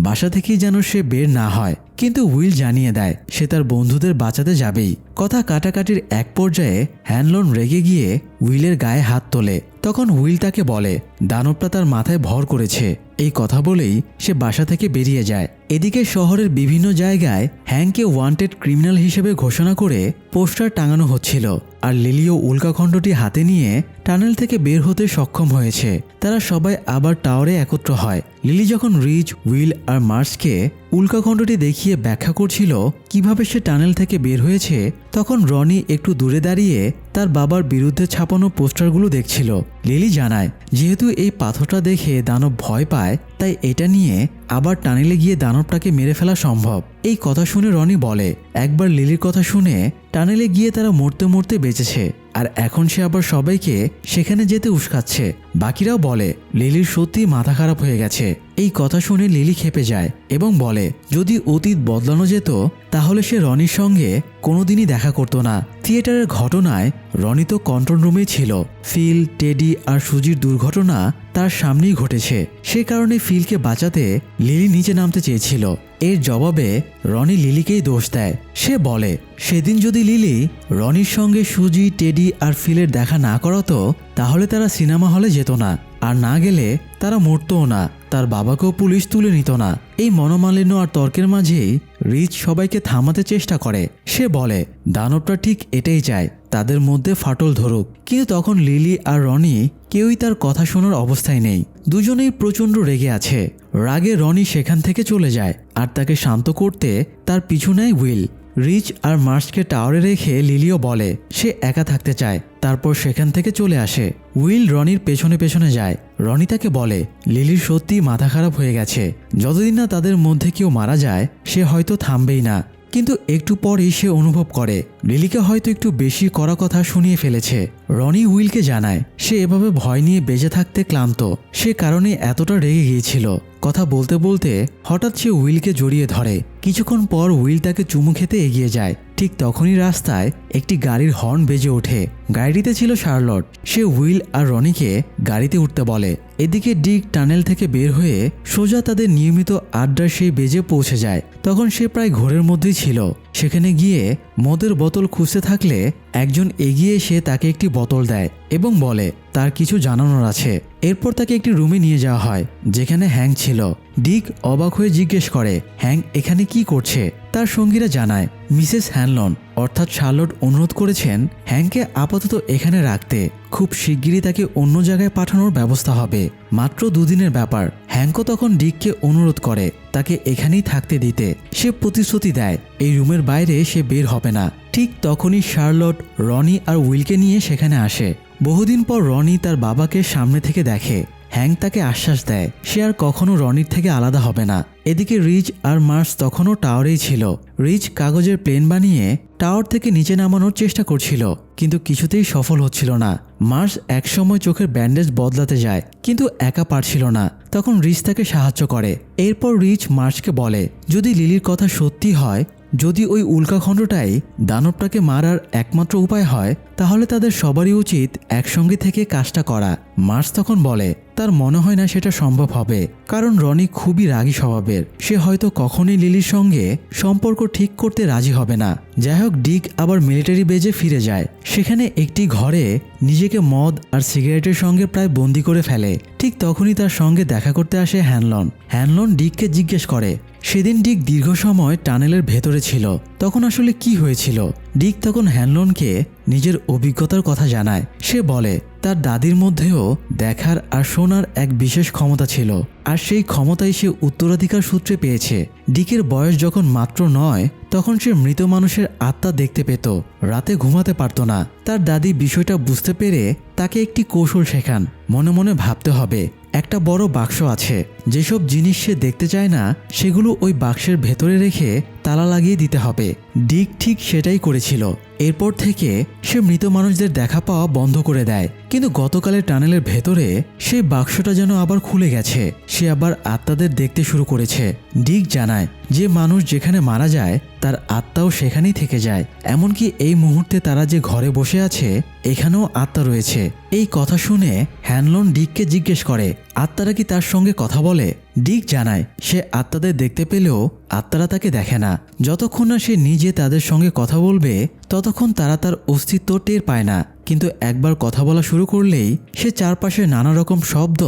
বাসা থেকেই যেন সে বের না হয়। কিন্তু উইল জানিয়ে দেয় সে তার বন্ধুদের বাঁচাতে যাবেই। কথা কাটাকাটির এক পর্যায়ে হ্যানলন রেগে গিয়ে উইলের গায়ে হাত তোলে। তখন উইল তাকে বলে দানবটা তার মাথায় ভর করেছে। এই কথা বলেই সে বাসা থেকে বেরিয়ে যায়। এদিকে শহরের বিভিন্ন জায়গায় হ্যাংকে ওয়ান্টেড ক্রিমিনাল হিসেবে ঘোষণা করে পোস্টার টাঙানো হচ্ছিল। আর লিলিও উল্কাখণ্ডটি হাতে নিয়ে টানেল থেকে বের হতে সক্ষম হয়েছে। তারা সবাই আবার টাওয়ারে একত্র হয়। লিলি যখন রিচ, উইল আর মার্সকে উল্কাখণ্ডটি দেখিয়ে ব্যাখ্যা করছিল কিভাবে সে টানেল থেকে বের হয়েছে, তখন রনি একটু দূরে দাঁড়িয়ে তার বাবার বিরুদ্ধে ছাপানো পোস্টারগুলো দেখছিল। লিলি জানায় যেহেতু এই পাথরটা দেখে দানব ভয় পায়, তাই এটা নিয়ে আবার টানেলে গিয়ে দানবটাকে মেরে ফেলা সম্ভব। এই কথা শুনে রনি বলে একবার লিলির কথা শুনে টানেলে গিয়ে তারা মরতে মরতে বেঁচেছে, আর এখন সে আবার সবাইকে সেখানে যেতে উস্কাচ্ছে। বাকিরাও বলে লিলির সত্যি মাথা খারাপ হয়ে গেছে। এই কথা শুনে লিলি খেপে যায় এবং বলে যদি অতীত বদলানো যেত তাহলে সে রনির সঙ্গে কোনোদিনই দেখা করতো না। থিয়েটারের ঘটনায় রনি তো কন্ট্রোল রুমেই ছিল। ফিল, টেডি আর সুজির দুর্ঘটনা তার সামনেই ঘটেছে। সে কারণে ফিলকে বাঁচাতে লিলি নিচে নামতে চেয়েছিল। এর জবাবে রনি লিলিকেই দোষ দেয়। সে বলে সেদিন যদি লিলি রনির সঙ্গে সুজি, টেডি আর ফিলের দেখা না করাতো তাহলে তারা সিনেমা হলে যেত না, আর না গেলে তারা মরতও না, তার বাবাকেও পুলিশ তুলে নিত না। এই মনোমালিন্য আর তর্কের মাঝেই রিচ সবাইকে থামাতে চেষ্টা করে। সে বলে দানবটা ঠিক এটাই চায়, তাদের মধ্যে ফাটল ধরুক। কিন্তু তখন লিলি আর রনি কেউই তার কথা শোনার অবস্থায় নেই। দুজনেই প্রচণ্ড রেগে আছে। রাগে রনি সেখান থেকে চলে যায়, আর তাকে শান্ত করতে তার পিছু নেয় উইল। রিচ আর মার্সকে টাওয়ারে রেখে লিলিও বলে সে একা থাকতে চায়। তারপর সেখান থেকে চলে আসে। উইল রনির পেছনে পেছনে যায়। রনি তাকে বলে লিলির সত্যি মাথা খারাপ হয়ে গেছে, যতদিন না তাদের মধ্যে কেউ মারা যায় সে হয়তো থামবেই না। কিন্তু একটু পরেই সে অনুভব করে লিলিকে হয়তো একটু বেশি কড়া কথা শুনিয়ে ফেলেছে। রনি উইলকে জানায় সে এভাবে ভয় নিয়ে বেঁচে থাকতে ক্লান্ত, সে কারণে এতটা রেগে গিয়েছিল। কথা বলতে বলতে হঠাৎ সে উইলকে জড়িয়ে ধরে। কিছুক্ষণ পর উইল তাকে চুমু খেতে এগিয়ে যায়। ঠিক তখনই রাস্তায় একটি গাড়ির হর্ন বেজে ওঠে। গাড়িটিতে ছিল শার্লট। সে উইল আর রনিকে গাড়িতে উঠতে বলে। এদিকে ডিক টানেল থেকে বের হয়ে সোজা তাদের নিয়মিত আড্ডার সেই বেজে পৌঁছে যায়। তখন সে প্রায় ঘোরের মধ্যেই ছিল। সেখানে গিয়ে মদের বোতল খুঁজতে থাকলে একজন এগিয়ে এসে তাকে একটি বোতল দেয় এবং বলে তার কিছু জানানোর আছে। এরপর তাকে একটি রুমে নিয়ে যাওয়া হয় যেখানে হ্যাংক ছিল। ডিক অবাক হয়ে জিজ্ঞেস করে হ্যাংক এখানে কি করছে। তার সঙ্গীরা জানায় মিসেস হ্যানলন অর্থাৎ শার্লট অনুরোধ করেছেন হ্যাংকে আপাতত এখানে রাখতে। খুব শিগগিরই তাকে অন্য জায়গায় পাঠানোর ব্যবস্থা হবে। মাত্র দুদিনের ব্যাপার। হ্যাংকও তখন ডিককে অনুরোধ করে তাকে এখানেই থাকতে দিতে। সে প্রতিশ্রুতি দেয় এই রুমের বাইরে সে বের হবে না। ঠিক তখনই শার্লট রনি আর উইলকে নিয়ে সেখানে আসে। বহুদিন পর রনি তার বাবাকে সামনে থেকে দেখে। হ্যাংক তাকে আশ্বাস দেয় সে আর কখনো রনির থেকে আলাদা হবে না। এদিকে রিচ আর মার্স তখনও টাওয়ারেই ছিল। রিচ কাগজের প্লেন বানিয়ে টাওয়ার থেকে নিচে নামানোর চেষ্টা করছিল কিন্তু কিছুতেই সফল হচ্ছিল না। মার্স একসময় চোখের ব্যান্ডেজ বদলাতে যায় কিন্তু একা পারছিল না। তখন রিচ তাকে সাহায্য করে। এরপর রিচ মার্সকে বলে যদি লিলির কথা সত্যি হয়, যদি ওই উল্কাখণ্ডটাই দানবটাকে মারার একমাত্র উপায় হয়, তাহলে তাদের সবারই উচিত একসঙ্গে থেকে কাজটা করা। মার্স তখন বলে তার মনে হয় না সেটা সম্ভব হবে, কারণ রনি খুবই রাগী স্বভাবের। সে হয়তো কখনোই লিলির সঙ্গে সম্পর্ক ঠিক করতে রাজি হবে না। যাই হোক, ডিক আবার মিলিটারি বেজে ফিরে যায়। সেখানে একটি ঘরে নিজেকে মদ আর সিগারেটের সঙ্গে প্রায় বন্দি করে ফেলে। ঠিক তখনই তার সঙ্গে দেখা করতে আসে হ্যানলন। হ্যানলন ডিককে জিজ্ঞেস করে সেদিন ডিক দীর্ঘ সময় টানেলের ভেতরে ছিল, তখন আসলে কি হয়েছিল। ডিক তখন হ্যানলনকে নিজের অভিজ্ঞতার কথা জানায়। সে বলে তার দাদির মধ্যেও দেখার আর শোনার এক বিশেষ ক্ষমতা ছিল, আর সেই ক্ষমতাই সে উত্তরাধিকার সূত্রে পেয়েছে। ডিকের বয়স যখন মাত্র 9 তখন সে মৃত মানুষের আত্মা দেখতে পেত। রাতে ঘুমাতে পারত না। তার দাদি বিষয়টা বুঝতে পেরে তাকে একটি কৌশল শেখান। মনে মনে ভাবতে হবে একটা বড় বাক্স আছে, যেসব জিনিস সে দেখতে চায় না সেগুলো ওই বাক্সের ভেতরে রেখে তালা লাগিয়ে দিতে হবে। ডিক ঠিক সেটাই করেছিল। এরপর থেকে সে মৃত মানুষদের দেখা পাওয়া বন্ধ করে দেয়। কিন্তু গতকালের টানেলের ভেতরে সেই বাক্সটা যেন আবার খুলে গেছে। সে আবার আত্মাদের দেখতে শুরু করেছে। ডিক জানায় যে মানুষ যেখানে মারা যায় তার আত্মাও সেখানেই থেকে যায়। এমনকি এই মুহূর্তে তারা যে ঘরে বসে আছে এখানেও আত্মা রয়েছে। এই কথা শুনে হ্যানলন ডিককে জিজ্ঞেস করে আত্মারা কি তার সঙ্গে কথা বলে। ডিক জানায় সে আত্মাদের দেখতে পেলেও আত্মারা তাকে দেখে না। যতক্ষণ না সে নিজে তাদের সঙ্গে কথা বলবে ততক্ষণ তারা তার অস্তিত্ব টের পায় না। কিন্তু একবার কথা বলা শুরু করলেই সে চারপাশে নানা রকম শব্দ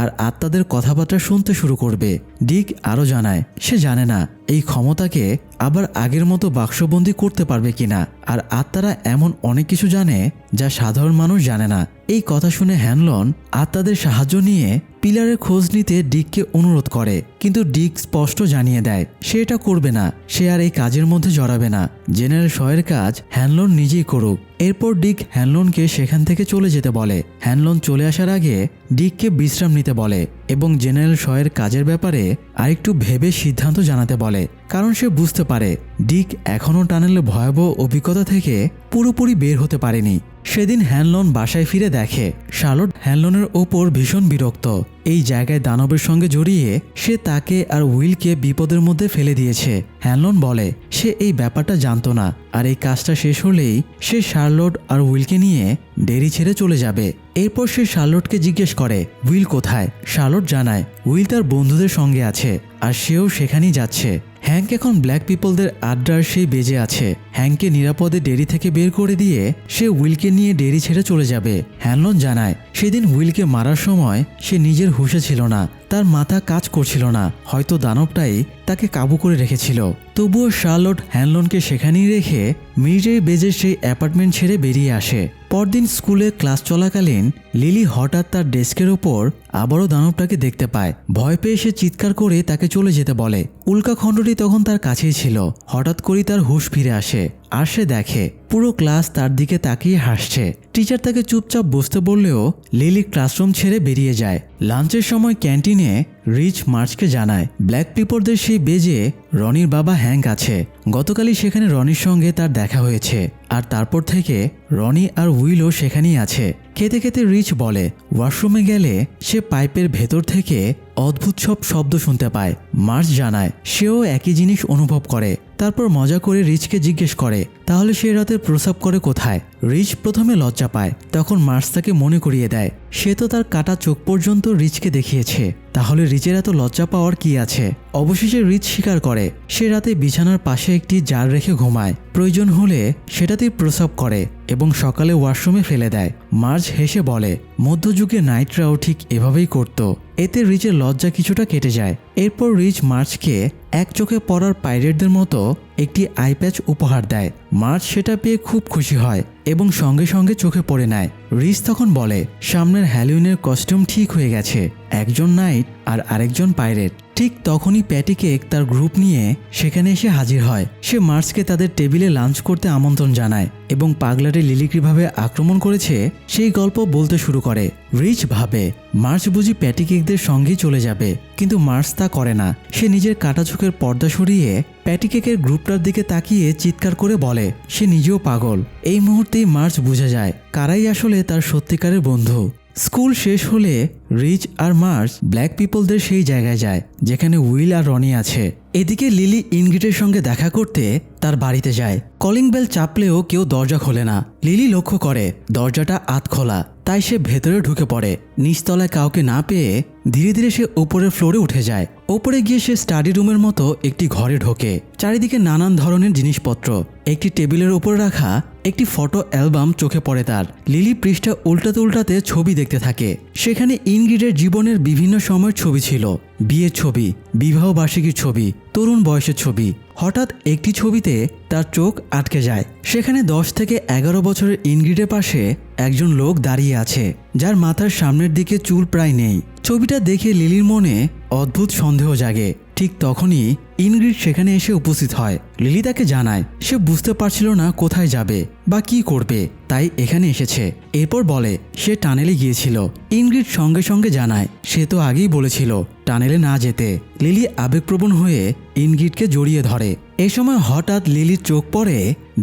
আর আত্মাদের কথাবার্তা শুনতে শুরু করবে। ডিক আরও জানায় সে জানে না এই ক্ষমতাকে আবার আগের মতো বাক্সবন্দি করতে পারবে কিনা, আর আত্মারা এমন অনেক কিছু জানে যা সাধারণ মানুষ জানে না। এই কথা শুনে হ্যানলন আত্মাদের সাহায্য নিয়ে পিলারের খোঁজ নিতে ডিককে অনুরোধ করে, কিন্তু ডিক স্পষ্ট জানিয়ে দেয় সে এটা করবে না। সে আর এই কাজের মধ্যে জড়াবে না। জেনারেল শয়ের কাজ হ্যানলন নিজেই করুক। এরপর ডিক হ্যানলনকে সেখান থেকে চলে যেতে বলে। হ্যানলন চলে আসার আগে ডিককে বিশ্রাম নিতে বলে এবং জেনারেল শয়ের কাজের ব্যাপারে আরেকটু ভেবে সিদ্ধান্ত জানাতে বলে, কারণ সে বুঝতে পারে ডিক এখনও টানেলের ভয়াবহ অভিজ্ঞতা থেকে পুরোপুরি বের হতে পারেনি। সেদিন হ্যানলন বাসায় ফিরে দেখে শার্লট হ্যানলনের ওপর ভীষণ বিরক্ত। এই জায়গায় দানবের সঙ্গে জড়িয়ে সে তাকে আর উইলকে বিপদের মধ্যে ফেলে দিয়েছে। হ্যানলন বলে সে এই ব্যাপারটা জানতো না, আর এই কাজটা শেষ হলেই সে শার্লট আর উইলকে নিয়ে ডেরি ছেড়ে চলে যাবে। এরপর সে শার্লটকে জিজ্ঞেস করে উইল কোথায়। শার্লট জানায় উইল তার বন্ধুদের সঙ্গে আছে আর সেও সেখানেই যাচ্ছে। হ্যাংক এখন ব্ল্যাক পিপলদের আড্ডার সেই বেজে আছে। হ্যাংককে নিরাপদে ডেরি থেকে বের করে দিয়ে সে উইলকে নিয়ে ডেরি ছেড়ে চলে যাবে। হ্যানলন জানায় সেদিন উইলকে মারার সময় সে নিজের হুঁশে ছিল না, তার মাথা কাজ করছিল না। হয়তো দানবটাই তাকে কাবু করে রেখেছিল। তবুও শার্লট হ্যানলনকে সেখানেই রেখে মিলিটারি বেজের সেই অ্যাপার্টমেন্ট ছেড়ে বেরিয়ে আসে। পরদিন স্কুলে ক্লাস চলাকালীন লিলি হঠাৎ তার ডেস্কের ওপর আবারও দানবটাকে দেখতে পায়। ভয় পেয়ে সে চিৎকার করে তাকে চলে যেতে বলে। উল্কাখণ্ডটি তখন তার কাছেই ছিল। হঠাৎ করেই তার হুঁশ ফিরে আসে আর সে দেখে পুরো ক্লাস তার দিকে তাকিয়ে হাসছে। টিচার তাকে চুপচাপ বসতে বললেও লিলি ক্লাসরুম ছেড়ে বেরিয়ে যায়। লাঞ্চের সময় ক্যান্টিনে রিচ মার্চকে জানায় ব্ল্যাক পিপলদের সেই বেজে রনির বাবা হ্যাংক আছে। গতকালই সেখানে রনির সঙ্গে তার দেখা হয়েছে, আর তারপর থেকে রনি আর উইলও সেখানেই আছে। খেতে খেতে রিচ বলে ওয়াশরুমে গেলে সে পাইপের ভেতর থেকে অদ্ভুত সব শব্দ শুনতে পায়। মার্চ জানায় সেও একই জিনিস অনুভব করে। তারপর মজা করে রিচকে জিজ্ঞেস করে তাহলে সে রাতে প্রস্রাব করে কোথায়। রিচ প্রথমে লজ্জা পায়, তখন মার্স তাকে মনে করিয়ে দেয় সে তো তার কাটা চোখ পর্যন্ত রিচকে দেখিয়েছে, তাহলে রিচের এত লজ্জা পাওয়ার কি আছে। অবশেষে রিচ স্বীকার করে সে রাতে বিছানার পাশে একটি জার রেখে ঘুমায়, প্রয়োজন হলে সেটাতেই প্রস্রাব করে এবং সকালে ওয়াশরুমে ফেলে দেয়। মার্জ হেসে বলে মধ্যযুগে নাইটরাও ঠিক এভাবেই করত। এতে রিচের লজ্জা কিছুটা কেটে যায়। এরপর রিচ মার্জকে এক চোখে পড়ার পাইরেটদের মতো একটি আইপ্যাচ উপহার দেয়। মার্জ সেটা পেয়ে খুব খুশি হয় এবং সঙ্গে সঙ্গে চোখে পড়ে নেয়। রিচ তখন বলে সামনের হ্যালোউইনের কস্টিউম ঠিক হয়ে গেছে, একজন নাইট আর আরেকজন পাইরেট। ঠিক তখনই প্যাটি কেক তার গ্রুপ নিয়ে সেখানে এসে হাজির হয়। সে মার্জকে তাদের টেবিলে লাঞ্চ করতে আমন্ত্রণ জানায় এবং পাগলাটে লিলি কিভাবে আক্রমণ করেছে সেই গল্প বলতে শুরু করে। রিচ ভাবে মার্জ বুঝি প্যাটি কেকদের সঙ্গেই চলে যাবে, কিন্তু মার্জ তা করে না। সে নিজের কাটা চোখের পর্দা সরিয়ে প্যাটি কেকের গ্রুপটার দিকে তাকিয়ে চিৎকার করে বলে সে নিজেও পাগল। এই মুহূর্তেই মার্জ বুঝে যায় কারাই আসলে তার সত্যিকারের বন্ধু। স্কুল শেষ হলে রিচ আর মার্জ ব্ল্যাক পিপলদের সেই জায়গায় যায় যেখানে উইল আর রনি আছে। এদিকে লিলি ইনগ্রিডের সঙ্গে দেখা করতে তার বাড়িতে যায়। কলিং বেল চাপলেও কেউ দরজা খোলে না। লিলি লক্ষ্য করে দরজাটা আধখোলা, তাই সে ভেতরে ঢুকে পড়ে। নিচতলায় কাউকে না পেয়ে ধীরে ধীরে সে ওপরের ফ্লোরে উঠে যায়। ওপরে গিয়ে সে স্টাডি রুমের মতো একটি ঘরে ঢোকে। চারিদিকে নানান ধরনের জিনিসপত্র, একটি টেবিলের উপর রাখা একটি ফটো অ্যালবাম চোখে পড়ে তার। লিলি পৃষ্ঠা উল্টাতে উল্টাতে ছবি দেখতে থাকে। সেখানে ইনগ্রিডের জীবনের বিভিন্ন সময়ের ছবি ছিল, বিয়ের ছবি, বিবাহ বার্ষিকীর ছবি, তরুণ বয়সের ছবি। হঠাৎ একটি ছবিতে তার চোখ আটকে যায়। সেখানে 10 থেকে 11 বছরের ইনগ্রিডের পাশে একজন লোক দাঁড়িয়ে আছে যার মাথার সামনের দিকে চুল প্রায় নেই। ছবিটা দেখে লিলির মনে অদ্ভুত সন্দেহ জাগে। ঠিক তখনই ইনগ্রিড সেখানে এসে উপস্থিত হয়। লিলি তাকে জানায় সে বুঝতে পারছিল না কোথায় যাবে বা কি করবে, তাই এখানে এসেছে। এরপর বলে সে টানেলে গিয়েছিল। ইনগ্রিড সঙ্গে সঙ্গে জানায় সে তো আগেই বলেছিল টানেলে না যেতে। লিলি আবেগপ্রবণ হয়ে ইনগ্রিডকে জড়িয়ে ধরে। এ সময় হঠাৎ লিলির চোখ পড়ে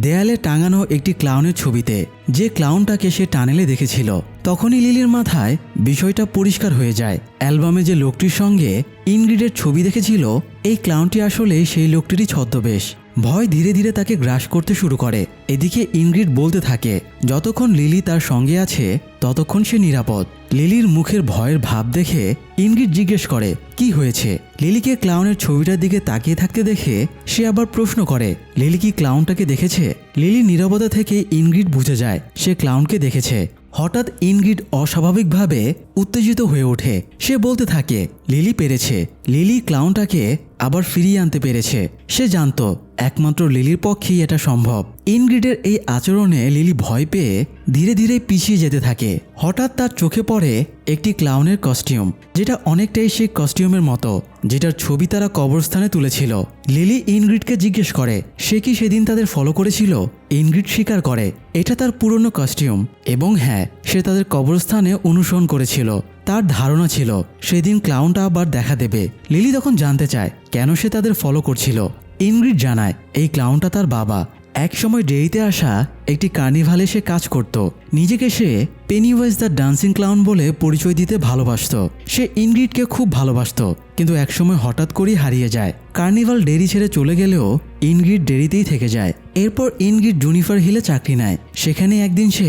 দেয়ালে টাঙানো একটি ক্লাউনের ছবিতে, যে ক্লাউনটাকে সে টানেলে দেখেছিল। তখনই লিলির মাথায় বিষয়টা পরিষ্কার হয়ে যায়। অ্যালবামে যে লোকটির সঙ্গে ইনগ্রিডের ছবি দেখেছিল এই ক্লাউনটি আসলে সেই লোকটিরই ছদ্মবেশ। ভয় ধীরে ধীরে তাকে গ্রাস করতে শুরু করে। এদিকে ইনগ্রিড বলতে থাকে যতক্ষণ লিলি তার সঙ্গে আছে ততক্ষণ সে নিরাপদ। লিলির মুখের ভয়ের ভাব দেখে ইনগ্রিড জিজ্ঞেস করে কি হয়েছে। লিলিকে ক্লাউনের ছবিটার দিকে তাকিয়ে থাকতে দেখে সে আবার প্রশ্ন করে লিলি কি ক্লাউনটাকে দেখেছে। লিলি নীরবতা থেকে ইনগ্রিড বুঝে যায় সে ক্লাউনকে দেখেছে। হঠাৎ ইনগ্রিড অস্বাভাবিকভাবে উত্তেজিত হয়ে ওঠে। সে বলতে থাকে লিলি পেরেছে, লিলি ক্লাউনটাকে আবার ফিরিয়ে আনতে পেরেছে। সে জানতো একমাত্র লিলির পক্ষেই এটা সম্ভব। ইনগ্রিডের এই আচরণে লিলি ভয় পেয়ে ধীরে ধীরে পিছিয়ে যেতে থাকে। হঠাৎ তার চোখে পড়ে একটি ক্লাউনের কস্টিউম, যেটা অনেকটাই সেই কস্টিউমের মতো যেটার ছবি তারা কবরস্থানে তুলেছিল। লিলি ইনগ্রিডকে জিজ্ঞেস করে সে কি সেদিন তাদের ফলো করেছিল। ইনগ্রিড স্বীকার করে এটা তার পুরনো কস্টিউম এবং হ্যাঁ সে তাদের কবরস্থানে অনুসরণ করেছিল। তার ধারণা ছিল সেদিন ক্লাউনটা আবার দেখা দেবে। লিলি তখন জানতে চায় কেন সে তাদের ফলো করছিল। ইনগ্রিড জানায় এই ক্লাউনটা তার বাবা। একসময় ডেরিতে আসা একটি কার্নিভালে সে কাজ করত। নিজেকে সে পেনিওয়াইজ দ্য ডান্সিং ক্লাউন বলে পরিচয় দিতে ভালোবাসত। সে ইনগ্রিডকে খুব ভালোবাসত, কিন্তু একসময় হঠাৎ করেই হারিয়ে যায়। কার্নিভাল ডেরি ছেড়ে চলে গেলেও ইনগ্রিড ডেরিতেই থেকে যায়। এরপর ইনগ্রিড জুনিফার হিলে চাকরি নেয়। সেখানে একদিন সে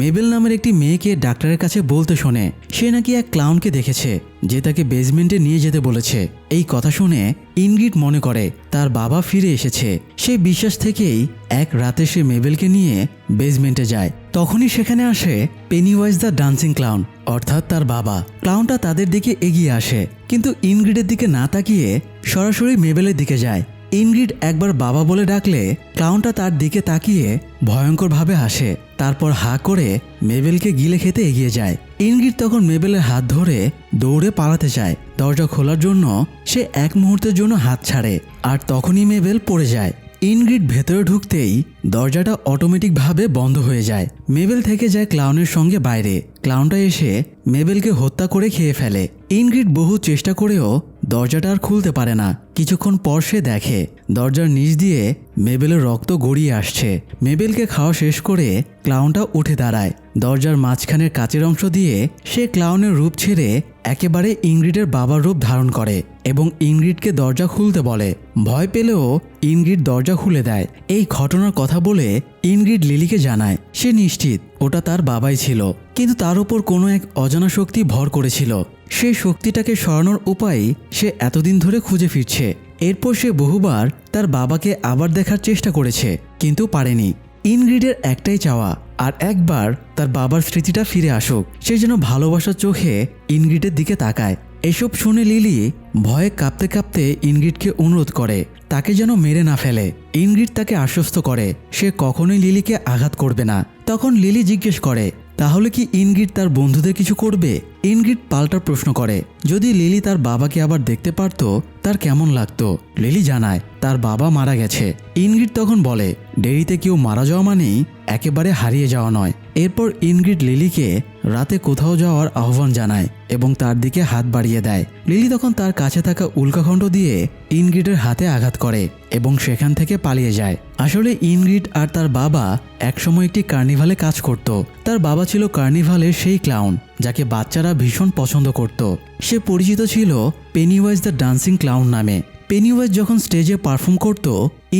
মেবেল নামের একটি মেয়েকে ডাক্তারের কাছে বলতে শোনে সে নাকি এক ক্লাউনকে দেখেছে যে তাকে বেসমেন্টে নিয়ে যেতে বলেছে। এই কথা শুনে ইনগ্রিড মনে করে তার বাবা ফিরে এসেছে। সে বিশ্বাস থেকেই এক রাতে সে মেবেলকে নিয়ে বেসমেন্টে যায়। তখনই সেখানে আসে পেনিওয়াইজ দ্য ডান্সিং ক্লাউন, অর্থাৎ তার বাবা। ক্লাউনটা তাদের দিকে এগিয়ে আসে, কিন্তু ইনগ্রিডের দিকে না তাকিয়ে সরাসরি মেবেলের দিকে যায়। ইনগ্রিড একবার বাবা বলে ডাকলে ক্লাউনটা তার দিকে তাকিয়ে ভয়ঙ্করভাবে হাসে, তারপর হা করে মেবেলকে গিলে খেতে এগিয়ে যায়। ইনগ্রিড তখন মেবেলের হাত ধরে দৌড়ে পালাতে চায়। দরজা খোলার জন্য সে এক মুহূর্তের জন্য হাত ছাড়ে, আর তখনই মেবেল পড়ে যায়। ইনগ্রিড ভেতরে ঢুকতেই দরজাটা অটোমেটিকভাবে বন্ধ হয়ে যায়। মেবেল থেকে যায় ক্লাউনের সঙ্গে বাইরে। ক্লাউনটা এসে মেবেলকে হত্যা করে খেয়ে ফেলে। ইনগ্রিড বহু চেষ্টা করেও দরজাটা আর খুলতে পারে না। কিছুক্ষণ পর সে দেখে দরজার নিচ দিয়ে মেবেলের রক্ত গড়িয়ে আসছে। মেবেলকে খাওয়া শেষ করে ক্লাউনটা উঠে দাঁড়ায়। দরজার মাঝখানের কাচের অংশ দিয়ে সে ক্লাউনের রূপ ছেড়ে একেবারে ইংরিডের বাবার রূপ ধারণ করে এবং ইংরিডকে দরজা খুলতে বলে। ভয় পেলেও ইংরিড দরজা খুলে দেয়। এই ঘটনার কথা বলে ইংরিড লিলিকে জানায় সে নিশ্চিত ওটা তার বাবাই ছিল, কিন্তু তার উপর কোনো এক অজানা শক্তি ভর করেছিল। সেই শক্তিটাকে সরানোর উপায় সে এতদিন ধরে খুঁজে ফিরছে। এরপর সে বহুবার তার বাবাকে আবার দেখার চেষ্টা করেছে, কিন্তু পারেনি। ইনগ্রিডের একটাই চাওয়া, আর একবার তার বাবার স্মৃতিটা ফিরে আসুক। সে যেন ভালোবাসার চোখে ইনগ্রিডের দিকে তাকায়। এসব শুনে লিলি ভয়ে কাঁপতে কাঁপতে ইনগ্রিডকে অনুরোধ করে তাকে যেন মেরে না ফেলে। ইনগ্রিড তাকে আশ্বস্ত করে সে কখনোই লিলিকে আঘাত করবে না। তখন লিলি জিজ্ঞেস করে তাহলে কি ইনগ্রিড তার বন্ধুদের কিছু করবে? ইনগ্রিড পাল্টা প্রশ্ন করে যদি লিলি তার বাবাকে আবার দেখতে পারত তার কেমন লাগতো। লিলি জানায় তার বাবা মারা গেছে। ইনগ্রিড তখন বলে দেরিতে কেউ মারা যাওয়া মানেই একেবারে হারিয়ে যাওয়া নয়। এরপর ইনগ্রিড লিলিকে রাতে কোথাও যাওয়ার আহ্বান জানায় এবং তার দিকে হাত বাড়িয়ে দেয়। লিলি তখন তার কাছে থাকা উল্কাখণ্ড দিয়ে ইনগ্রিডের হাতে আঘাত করে এবং সেখান থেকে পালিয়ে যায়। আসলে ইনগ্রিড আর তার বাবা একসময় একটি কার্নিভালে কাজ করত। তার বাবা ছিল কার্নিভালের সেই ক্লাউন যাকে বাচ্চারা ভীষণ পছন্দ করত। সে পরিচিত ছিল পেনিওয়াইজ দ্য ডান্সিং ক্লাউন নামে। পেনিওয়াইজ যখন স্টেজে পারফর্ম করত,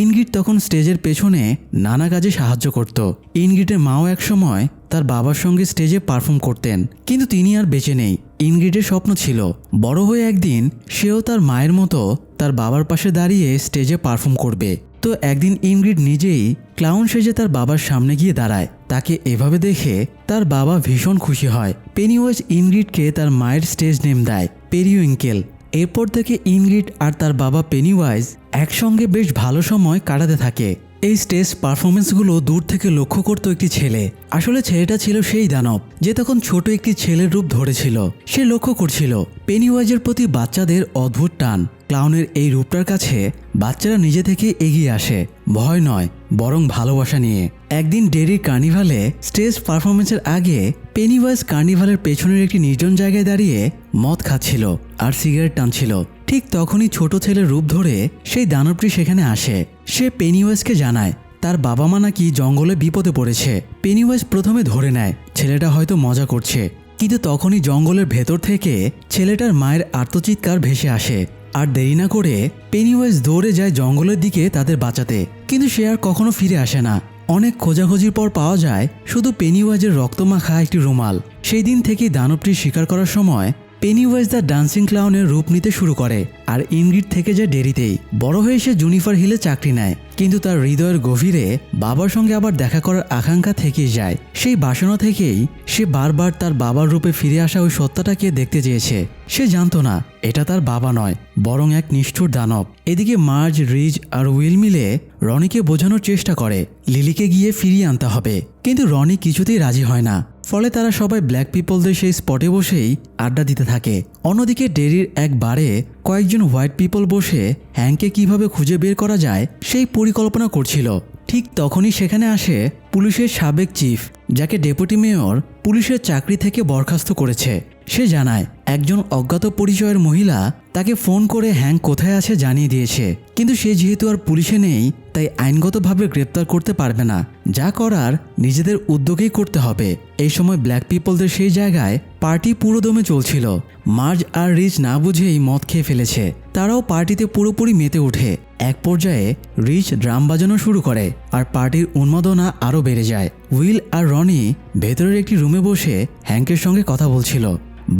ইনগ্রিড তখন স্টেজের পেছনে নানা কাজে সাহায্য করত। ইনগ্রিডের মাও একসময় তার বাবার সঙ্গে স্টেজে পারফর্ম করতেন, কিন্তু তিনি আর বেঁচে নেই। ইনগ্রিডের স্বপ্ন ছিল বড় হয়ে একদিন সেও তার মায়ের মতো তার বাবার পাশে দাঁড়িয়ে স্টেজে পারফর্ম করবে। তো একদিন ইনগ্রিড নিজেই ক্লাউন সেজে তার বাবার সামনে গিয়ে দাঁড়ায়। তাকে এভাবে দেখে তার বাবা ভীষণ খুশি হয়। পেনিওয়াইজ ইনগ্রিডকে তার মায়ের স্টেজ নেম দেয় পেরিউইঙ্কেল। এরপর থেকে ইনগ্রিড আর তার বাবা পেনিওয়াইজ একসঙ্গে বেশ ভালো সময় কাটাতে থাকে। এই স্টেজ পারফরমেন্সগুলো দূর থেকে লক্ষ্য করত একটি ছেলে। আসলে ছেলেটা ছিল সেই দানব যে তখন ছোট একটি ছেলের রূপ ধরেছিল। সে লক্ষ্য করছিল পেনিওয়াইজের প্রতি বাচ্চাদের অদ্ভুত টান। ক্লাউনের এই রূপটার কাছে বাচ্চারা নিজে থেকে এগিয়ে আসে, ভয় নয় বরং ভালোবাসা নিয়ে। একদিন ডেরির কার্নিভালে স্টেজ পারফরমেন্সের আগে পেনিওয়াইজ কার্নিভালের পেছনের একটি নির্জন জায়গায় দাঁড়িয়ে মদ খাচ্ছিল আর সিগারেট টানছিল। ঠিক তখনই ছোট ছেলের রূপ ধরে সেই দানবটি সেখানে আসে। সে পেনিওয়াইজকে জানায় তার বাবা মা নাকি জঙ্গলে বিপদে পড়েছে। পেনিওয়াইজ প্রথমে ধরে নেয় ছেলেটা হয়তো মজা করছে, কিন্তু তখনই জঙ্গলের ভেতর থেকে ছেলেটার মায়ের আর্তচিৎকার ভেসে আসে। আর দেরি না করে পেনিওয়াইজ দৌড়ে যায় জঙ্গলের দিকে তাদের বাঁচাতে, কিন্তু সে আর কখনো ফিরে আসে না। অনেক খোঁজাখুঁজির পর পাওয়া যায় শুধু পেনিওয়াইজের রক্তমাখা একটি রুমাল। সেই দিন থেকেই দানবটি শিকার করার সময় পেনিওয়াইজ দ্য ডান্সিং ক্লাউনের রূপ নিতে শুরু করে। আর ইনগ্রিড থেকে যায় ডেরিতেই। বড় হয়ে সে জুনিফার হিলে চাকরি নেয়, কিন্তু তার হৃদয়ের গভীরে বাবার সঙ্গে আবার দেখা করার আকাঙ্ক্ষা থেকেই যায়। সেই বাসনা থেকেই সে বারবার তার বাবার রূপে ফিরে আসা ওই সত্তাটাকে দেখতে চেয়েছে। সে জানতো না এটা তার বাবা নয়, বরং এক নিষ্ঠুর দানব। এদিকে মার্জ, রিজ আর উইল মিলে রনিকে বোঝানোর চেষ্টা করে লিলিকে গিয়ে ফিরিয়ে আনতে হবে, কিন্তু রনি কিছুতেই রাজি হয় না। ফলে তারা সবাই ব্ল্যাক পিপলদের সেই স্পটে বসেই আড্ডা দিতে থাকে। অন্যদিকে ডেরির এক বারে কয়েকজন হোয়াইট পিপল বসে হ্যাংকে কিভাবে খুঁজে বের করা যায় সেই পরিকল্পনা করছিল। ঠিক তখনই সেখানে আসে পুলিশের সাবেক চিফ, যাকে ডেপুটি মেয়র পুলিশের চাকরি থেকে বরখাস্ত করেছে। সে জানায় একজন অজ্ঞাত পরিচয়ের মহিলা তাকে ফোন করে হ্যাংক কোথায় আছে জানিয়ে দিয়েছে, কিন্তু সে যেহেতু আর পুলিশে নেই তাই আইনগতভাবে গ্রেপ্তার করতে পারবে না। যা করার নিজেদের উদ্যোগেই করতে হবে। এই সময় ব্ল্যাক পিপলদের সেই জায়গায় পার্টি পুরোদমে চলছিল। মার্জ আর রিচ না বুঝেই মদ খেয়ে ফেলেছে। তারাও পার্টিতে পুরোপুরি মেতে ওঠে। এক পর্যায়ে রিচ ড্রাম বাজানো শুরু করে আর পার্টির উন্মাদনা আরও বেড়ে যায়। উইল আর রনি ভেতরের একটি রুমে বসে হ্যাংকের সঙ্গে কথা বলছিল।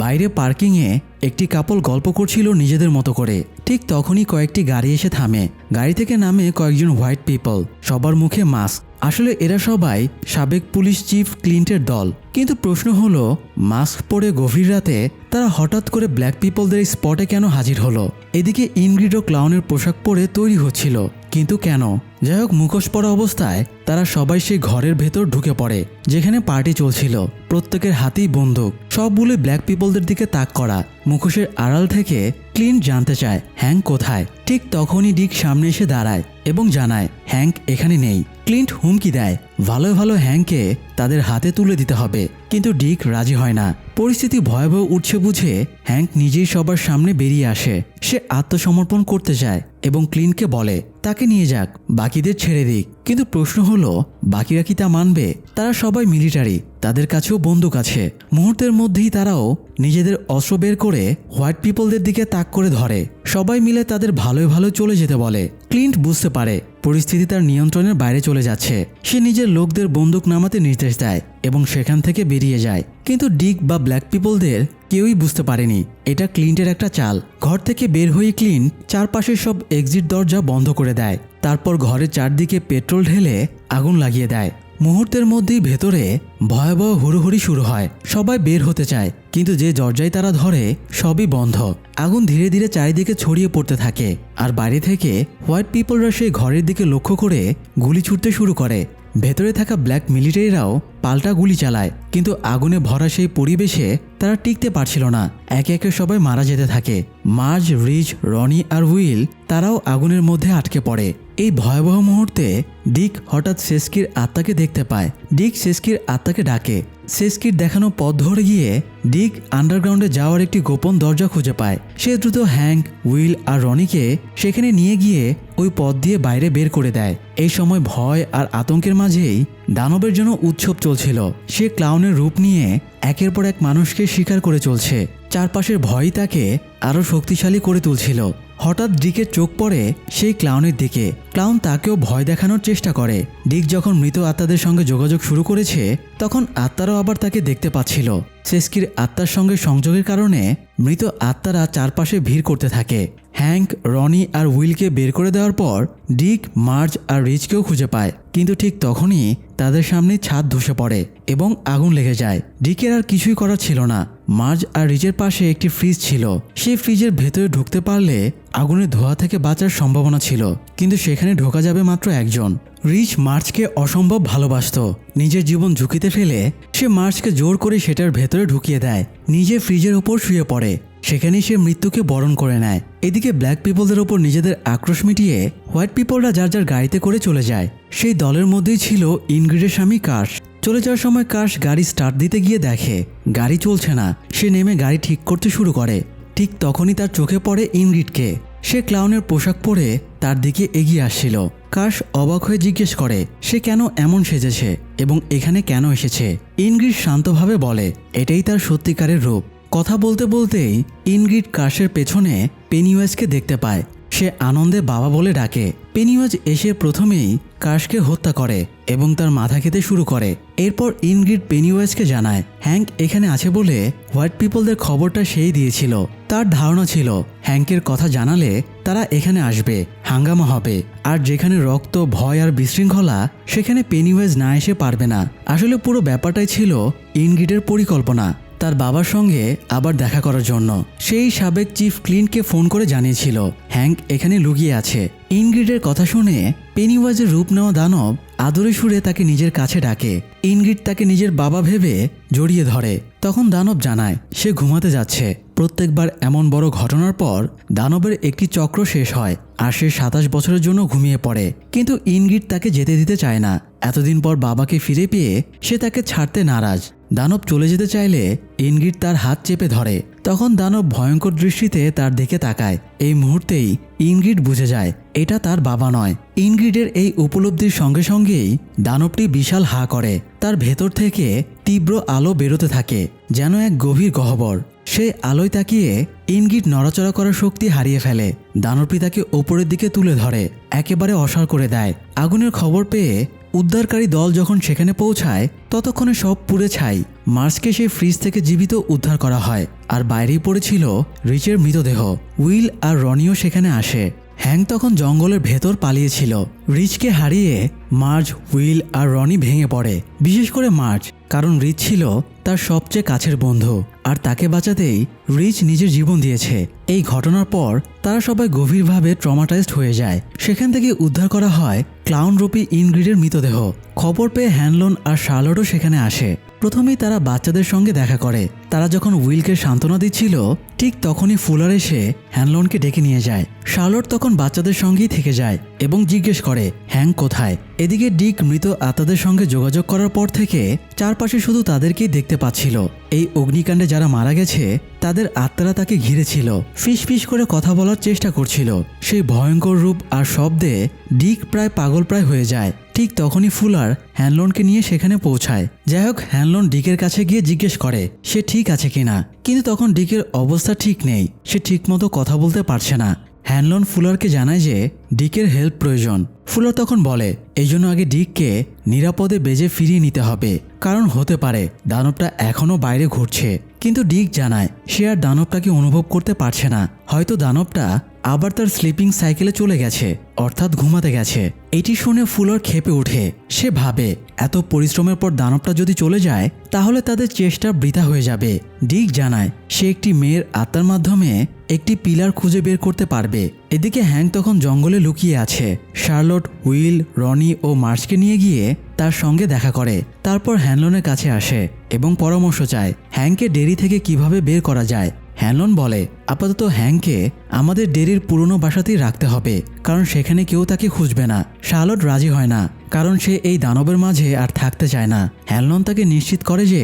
বাইরে পার্কিংয়ে একটি কাপল গল্প করছিল নিজেদের মতো করে। ঠিক তখনই কয়েকটি গাড়ি এসে থামে। গাড়ি থেকে নামে কয়েকজন হোয়াইট পিপল, সবার মুখে মাস্ক। আসলে এরা সবাই সাবেক পুলিশ চিফ ক্লিন্টের দল। কিন্তু প্রশ্ন হলো মাস্ক পরে গভীর রাতে তারা হঠাৎ করে ব্ল্যাক পিপলদের স্পটে কেন হাজির হলো? এদিকে ইনগ্রিড ও ক্লাউনের পোশাক পরে তৈরি হচ্ছিল, কিন্তু কেন? যাই হোক, মুখোশ পরা অবস্থায় তারা সবাই সেই ঘরের ভেতর ঢুকে পড়ে যেখানে পার্টি চলছিল। প্রত্যেকের হাতেই বন্দুক, সবগুলো ব্ল্যাক পিপলদের দিকে তাক করা। মুখোশের আড়াল থেকে ক্লিন্ট জানতে চায় হ্যাংক কোথায়। ঠিক তখনই ডিক সামনে এসে দাঁড়ায় এবং জানায় হ্যাংক এখানে নেই। ক্লিন্ট হুমকি দেয় ভালো ভালো হ্যাংকে তাদের হাতে তুলে দিতে হবে। কিন্তু ডিক রাজি হয় না। পরিস্থিতি ভয়াবহ উঠছে বুঝে হ্যাঙ্ক নিজেই সবার সামনে বেরিয়ে আসে। সে আত্মসমর্পণ করতে চায় এবং ক্লিনকে বলে তাকে নিয়ে যাক, বাকিদের ছেড়ে দিক। কিন্তু প্রশ্ন হলো বাকিরা কি তা মানবে? তারা সবাই মিলিটারি, তাদের কাছেও বন্দুক আছে। মুহূর্তের মধ্যেই তারাও নিজেদের অস্ত্র বের করে হোয়াইট পিপলদের দিকে তাক করে ধরে। সবাই মিলে তাদের ভালোই ভালো চলে যেতে বলে। ক্লিন্ট বুঝতে পারে পরিস্থিতি তার নিয়ন্ত্রণের বাইরে চলে যাচ্ছে। সে নিজের লোকদের বন্দুক নামাতে নির্দেশ দেয় এবং সেখান থেকে বেরিয়ে যায়। কিন্তু ডিক বা ব্ল্যাক পিপলদের কেউই বুঝতে পারেনি এটা ক্লিন্টের একটা চাল। ঘর থেকে বের হয়ে ক্লিন্ট চারপাশের সব এক্সিট দরজা বন্ধ করে দেয়। তারপর ঘরের চারদিকে পেট্রোল ঢেলে আগুন লাগিয়ে দেয়। মুহূর্তের মধ্যেই ভেতরে ভয়াবহ হুড়োহুড়ি শুরু হয়। সবাই বের হতে চায়, কিন্তু যে দরজায় তারা ধরে সবই বন্ধ। আগুন ধীরে ধীরে চারিদিকে ছড়িয়ে পড়তে থাকে, আর বাইরে থেকে হোয়াইট পিপলরা সেই ঘরের দিকে লক্ষ্য করে গুলি ছুটতে শুরু করে। ভেতরে থাকা ব্ল্যাক মিলিটারিরাও পাল্টা গুলি চালায়, কিন্তু আগুনে ভরা সেই পরিবেশে তারা টিকতে পারছিল না। একে একে সবাই মারা যেতে থাকে। মার্জ, রিচ, রনি আর উইল তারাও আগুনের মধ্যে আটকে পড়ে। এই ভয়াবহ মুহূর্তে ডিক হঠাৎ সেস্কির আত্মাকে দেখতে পায়। ডিক সেস্কির আত্মাকে ডাকে। সেস্কির দেখানো পথ ধরে গিয়ে ডিক আন্ডারগ্রাউন্ডে যাওয়ার একটি গোপন দরজা খুঁজে পায়। সে দ্রুত হ্যাঙ্ক, উইল আর রনিকে সেখানে নিয়ে গিয়ে ওই পথ দিয়ে বাইরে বের করে দেয়। এই সময় ভয় আর আতঙ্কের মাঝেই দানবের জন্য উৎসব চলছিল। সে ক্লাউনের রূপ নিয়ে একের পর এক মানুষকে শিকার করে চলছে। চারপাশের ভয়ই তাকে আরও শক্তিশালী করে তুলছিল। হঠাৎ ডিকের চোখ পড়ে সেই ক্লাউনের দিকে। ক্লাউন তাকেও ভয় দেখানোর চেষ্টা করে। ডিক যখন মৃত আত্মাদের সঙ্গে যোগাযোগ শুরু করেছে, তখন আত্মারাও আবার তাকে দেখতে পাচ্ছিল। সেস্কির আত্মার সঙ্গে সংযোগের কারণে মৃত আত্মারা চারপাশে ভিড় করতে থাকে। হ্যাঙ্ক, রনি আর উইলকে বের করে দেওয়ার পর ডিক, মার্জ আর রিচকেও খুঁজে পায়। কিন্তু ঠিক তখনই তাদের সামনে ছাদ ধসে পড়ে এবং আগুন লেগে যায়। ডিকের আর কিছুই করার ছিল না। মার্জ আর রিচের পাশে একটি ফ্রিজ ছিল। সেই ফ্রিজের ভেতরে ঢুকতে পারলে আগুনের ধোঁয়া থেকে বাঁচার সম্ভাবনা ছিল, কিন্তু সেখানে ঢোকা যাবে মাত্র একজন। রিচ মার্জকে অসম্ভব ভালোবাসত। নিজের জীবন ঝুঁকিতে ফেলে সে মার্জকে জোর করে সেটার ভেতরে ঢুকিয়ে দেয়। নিজে ফ্রিজের উপর শুয়ে পড়ে। সেখানেই সে মৃত্যুকে বরণ করে নেয়। এদিকে ব্ল্যাক পিপলদের ওপর নিজেদের আক্রোশ মিটিয়ে হোয়াইট পিপলরা যার যার গাড়িতে করে চলে যায়। সেই দলের মধ্যেই ছিল ইনগ্রিডের স্বামী কাশ। চলে যাওয়ার সময় কাশ গাড়ি স্টার্ট দিতে গিয়ে দেখে গাড়ি চলছে না। সে নেমে গাড়ি ঠিক করতে শুরু করে। ঠিক তখনই তার চোখে পড়ে ইনগ্রিডকে। সে ক্লাউনের পোশাক পরে তার দিকে এগিয়ে আসছিল। কাশ অবাক হয়ে জিজ্ঞেস করে সে কেন এমন সেজেছে এবং এখানে কেন এসেছে। ইনগ্রিড শান্তভাবে বলে এটাই তার সত্যিকারের রূপ। কথা বলতে বলতেই ইনগ্রিড কাশের পেছনে পেনিওয়াজকে দেখতে পায়। সে আনন্দে বাবা বলে ডাকে। পেনিওয়াজ এসে প্রথমেই কাশকে হত্যা করে এবং তার মাথা খেতে শুরু করে। এরপর ইনগ্রিড পেনিওয়াজকে জানায় হ্যাঙ্ক এখানে আছে বলে হোয়াইট পিপলদের খবরটা সেই দিয়েছিল। তার ধারণা ছিল হ্যাঙ্কের কথা জানালে তারা এখানে আসবে, হাঙ্গামা হবে, আর যেখানে রক্ত, ভয় আর বিশৃঙ্খলা সেখানে পেনিওয়াজ না এসে পারবে না। আসলে পুরো ব্যাপারটাই ছিল ইনগ্রিডের পরিকল্পনা, তার বাবার সঙ্গে আবার দেখা করার জন্য। সেই সাবেক চিফ ক্লিন্টকে ফোন করে জানিয়েছিল হ্যাঙ্ক এখানে লুকিয়ে আছে। ইনগ্রিডের কথা শুনে পেনিওয়াজের রূপ নেওয়া দানব আদরে সুরে তাকে নিজের কাছে ডাকে। ইনগ্রিড তাকে নিজের বাবা ভেবে জড়িয়ে ধরে। তখন দানব জানায় সে ঘুমাতে যাচ্ছে। প্রত্যেকবার এমন বড় ঘটনার পর দানবের একটি চক্র শেষ হয় আর সে 27 বছরের জন্য ঘুমিয়ে পড়ে। কিন্তু ইনগ্রিড তাকে যেতে দিতে চায় না। এতদিন পর বাবাকে ফিরে পেয়ে সে তাকে ছাড়তে নারাজ। দানব চলে যেতে চাইলে ইনগ্রিড তার হাত চেপে ধরে। তখন দানব ভয়ঙ্কর দৃষ্টিতে তার দিকে তাকায়। এই মুহূর্তেই ইনগ্রিড বুঝে যায় এটা তার বাবা নয়। ইনগ্রিডের এই উপলব্ধির সঙ্গে সঙ্গেই দানবটি বিশাল হা করে। তার ভেতর থেকে তীব্র আলো বেরোতে থাকে, যেন এক গভীর গহ্বর। সে আলোয় তাকিয়ে ইনগ্রিড নড়াচড়া করার শক্তি হারিয়ে ফেলে। দানবটি তাকে ওপরের দিকে তুলে ধরে, একেবারে অসাড় করে দেয়। আগুনের খবর পেয়ে উদ্ধারকারী দল যখন সেখানে পৌঁছায় ততক্ষণে সব পুড়ে ছাই। মার্জকে সেই ফ্রিজ থেকে জীবিত উদ্ধার করা হয়, আর বাইরেই পড়েছিল রিচের মৃতদেহ। উইল আর রনিও সেখানে আসে। হ্যাঙ্ক তখন জঙ্গলের ভেতর পালিয়েছিল। রিচকে হারিয়ে মার্জ, উইল আর রনি ভেঙে পড়ে। বিশেষ করে মার্জ, কারণ রিচ ছিল তার সবচেয়ে কাছের বন্ধু, আর তাকে বাঁচাতেই রিচ নিজের জীবন দিয়েছে। এই ঘটনার পর তারা সবাই গভীরভাবে ট্রমাটাইজড হয়ে যায়। সেখান থেকে উদ্ধার করা হয় ক্লাউন রূপী ইনগ্রিডের মৃতদেহ। খবর পেয়ে হ্যানলন আর শার্লটও সেখানে আসে। প্রথমেই তারা বাচ্চাদের সঙ্গে দেখা করে। তারা যখন উইলকে সান্ত্বনা দিচ্ছিল ঠিক তখনই ফুলার এসে হ্যানলনকে ডেকে নিয়ে যায়। শার্লট তখন বাচ্চাদের সঙ্গেই থেকে যায় এবং জিজ্ঞেস করে হ্যাঙ্ক কোথায়। এদিকে ডিক মৃত আত্মাদের সঙ্গে যোগাযোগ করার পর থেকে চারপাশে শুধু তাদেরকেই দেখতে পাচ্ছিল। এই অগ্নিকাণ্ডে যারা মারা গেছে তাদের আত্মারা তাকে ঘিরেছিল, ফিস ফিস করে কথা বলার চেষ্টা করছিল। সেই ভয়ঙ্কর রূপ আর শব্দে ডিক প্রায় পাগলপ্রায় হয়ে যায়। ঠিক তখনই ফুলার হ্যানলনকে নিয়ে সেখানে পৌঁছায়। যাই হোক, হ্যানলন ডিকের কাছে গিয়ে জিজ্ঞেস করে সে ঠিক আছে কিনা, কিন্তু তখন ডিকের অবস্থা ঠিক নেই, সে ঠিকমতো কথা বলতে পারছে না। হ্যানলন ফুলারকে জানায় যে ডিকের হেল্প প্রয়োজন। ফুলার তখন বলে এই জন্য আগে ডিককে নিরাপদে বেজে ফিরিয়ে নিতে হবে, কারণ হতে পারে দানবটা এখনও বাইরে ঘুরছে। কিন্তু ডিক জানায় সে আর দানবটাকে অনুভব করতে পারছে না, হয়তো দানবটা আবার তার স্লিপিং সাইকেলে চলে গেছে, অর্থাৎ ঘুমাতে গেছে। এটি শুনে ফুলার ক্ষেপে ওঠে। সে ভাবে এত পরিশ্রমের পর দানবটা যদি চলে যায় তাহলে তাদের চেষ্টা বৃথা হয়ে যাবে। ডিক জানায় সে একটি মেয়ের আত্মার মাধ্যমে একটি পিলার খুঁজে বের করতে পারবে। এদিকে হ্যাঙ্ক তখন জঙ্গলে লুকিয়ে আছে। শার্লট, উইল, রনি ও মার্চকে নিয়ে গিয়ে তার সঙ্গে দেখা করে। তারপর হ্যানলনের কাছে আসে এবং পরামর্শ চায় হ্যাঙ্ককে ডেরি থেকে কিভাবে বের করা যায়। হ্যানলন বলে আপাতত হ্যাঙ্ককে আমাদের ডেরির পুরনো বাসাতেই রাখতে হবে, কারণ সেখানে কেউ তাকে খুঁজবে না। শার্লট রাজি হয় না, কারণ সে এই দানবের মাঝে আর থাকতে চায় না। হ্যানলন তাকে নিশ্চিত করে যে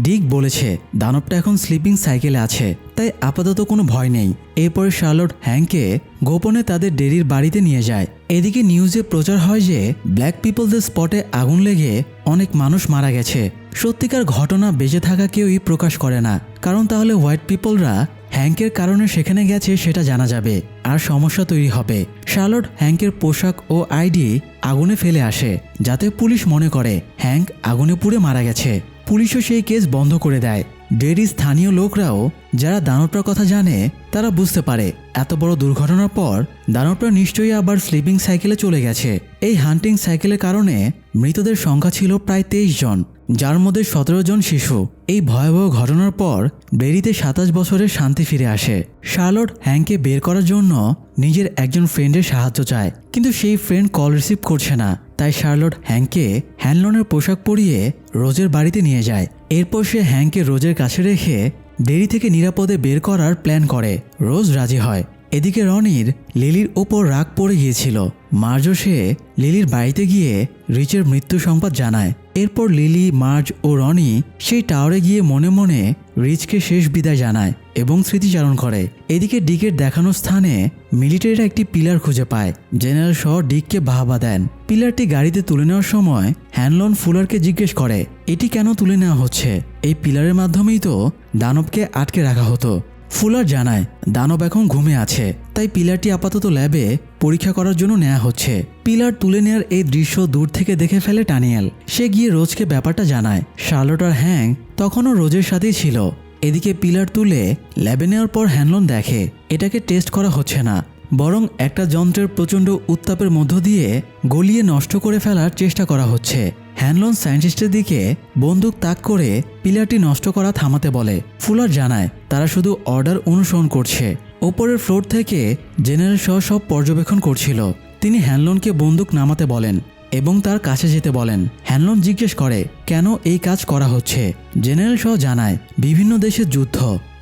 ডিক বলেছে দানবটা এখন স্লিপিং সাইকেলে আছে, তাই আপাতত কোনো ভয় নেই। এরপরে শার্লট হ্যাঙ্ককে গোপনে তাদের ডেরির বাড়িতে নিয়ে যায়। এদিকে নিউজে প্রচার হয় যে ব্ল্যাক পিপলদের স্পটে আগুন লেগে অনেক মানুষ মারা গেছে। সত্যিকার ঘটনা বেঁচে থাকা কেউই প্রকাশ করে না, কারণ তাহলে হোয়াইট পিপলরা হ্যাঙ্কের কারণে সেখানে গেছে সেটা জানা যাবে আর সমস্যা তৈরি হবে। শার্লট হ্যাঙ্কের পোশাক ও আইডি আগুনে ফেলে আসে, যাতে পুলিশ মনে করে হ্যাঙ্ক আগুনে পুড়ে মারা গেছে। পুলিশও সেই কেস বন্ধ করে দেয়। ডেরির স্থানীয় লোকরাও যারা দানবটার কথা জানে তারা বুঝতে পারে এত বড় দুর্ঘটনার পর দানবটা নিশ্চয়ই আবার স্লিপিং সাইকেলে চলে গেছে। এই হান্টিং সাইকেলের কারণে মৃতদের সংখ্যা ছিল প্রায় 23 জন, যার মধ্যে 17 জন শিশু। এই ভয়াবহ ঘটনার পর ডেরিতে 27 বছরের শান্তি ফিরে আসে। শার্লট হ্যাঙ্ককে বের করার জন্য নিজের একজন ফ্রেন্ডের সাহায্য চায়, কিন্তু সেই ফ্রেন্ড কল রিসিভ করছে না। তাই শার্লট হ্যাঙ্ককে হ্যানলনের পোশাক পরিয়ে রোজের বাড়িতে নিয়ে যায়। এরপর সে হ্যাঙ্ককে রোজের কাছে রেখে ডেরি থেকে নিরাপদে বের করার প্ল্যান করে। রোজ রাজি হয়। এদিকে রনির লিলির ওপর রাগ পড়ে গিয়েছিল। মার্জও সে লিলির বাড়িতে গিয়ে রিচের মৃত্যু সংবাদ জানায়। এরপর লিলি, মার্জ ও রনি সেই টাওয়ারে গিয়ে মনে মনে রিচকে শেষ বিদায় জানায় এবং স্মৃতিচারণ করে। এদিকে ডিকের দেখানো স্থানে মিলিটারিরা একটি পিলার খুঁজে পায়। জেনারেল শ ডিককে বাহবা দেন। পিলারটি গাড়িতে তুলে নেওয়ার সময় হ্যানলন ফুলারকে জিজ্ঞেস করে এটি কেন তুলে নেওয়া হচ্ছে, এই পিলারের মাধ্যমেই তো দানবকে আটকে রাখা হতো। ফুলার জানায় দানব এখন ঘুমে আছে, তাই পিলারটি আপাতত ল্যাবে পরীক্ষা করার জন্য নেওয়া হচ্ছে। পিলার তুলে নেওয়ার এই দৃশ্য দূর থেকে দেখে ফেলে টানিয়েল। সে গিয়ে রোজকে ব্যাপারটা জানায়। শার্লট আর হ্যাঙ্ক তখনও রোজের সাথেই ছিল। এদিকে পিলার তুলে ল্যাবে নেওয়ার পর হ্যানলন দেখে এটাকে টেস্ট করা হচ্ছে না, বরং একটা যন্ত্রের প্রচণ্ড উত্তাপের মধ্য দিয়ে গলিয়ে নষ্ট করে ফেলার চেষ্টা করা হচ্ছে। হ্যানলন সায়েন্টিস্টের দিকে বন্দুক তাক করে পিলারটি নষ্ট করা থামাতে বলে। ফুলার জানায় তারা শুধু অর্ডার অনুসরণ করছে। ওপরের ফ্লোর থেকে জেনারেল শ সব পর্যবেক্ষণ করছিল। তিনি হ্যানলনকে বন্দুক নামাতে বলেন এবং তার কাছে যেতে বলেন। হ্যানলন জিজ্ঞেস করে কেন এই কাজ করা হচ্ছে। জেনারেল শ জানায় বিভিন্ন দেশের যুদ্ধ,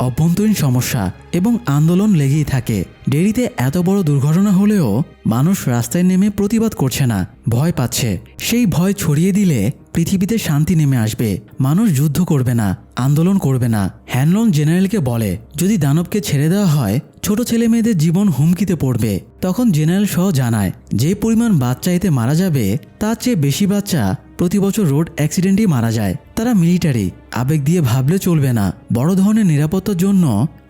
অভ্যন্তরীণ সমস্যা এবং আন্দোলন লেগেই থাকে। ডেরিতে এত বড় দুর্ঘটনা হলেও মানুষ রাস্তায় নেমে প্রতিবাদ করছে না, ভয় পাচ্ছে। সেই ভয় ছড়িয়ে দিলে পৃথিবীতে শান্তি নেমে আসবে। মানুষ যুদ্ধ করবে না, আন্দোলন করবে না। হ্যানলন জেনারেলকে বলে যদি দানবকে ছেড়ে দেওয়া হয় ছোট ছেলে মেয়েদের জীবন হুমকিতে পড়বে। তখন জেনারেল শ জানায় যে পরিমাণ বাচ্চা এতে মারা যাবে তার চেয়ে বেশি বাচ্চা প্রতি বছর রোড অ্যাক্সিডেন্টেই মারা যায়। তারা মিলিটারি, আবেগ দিয়ে ভাবলে চলবে না। বড় ধরনের নিরাপত্তার জন্য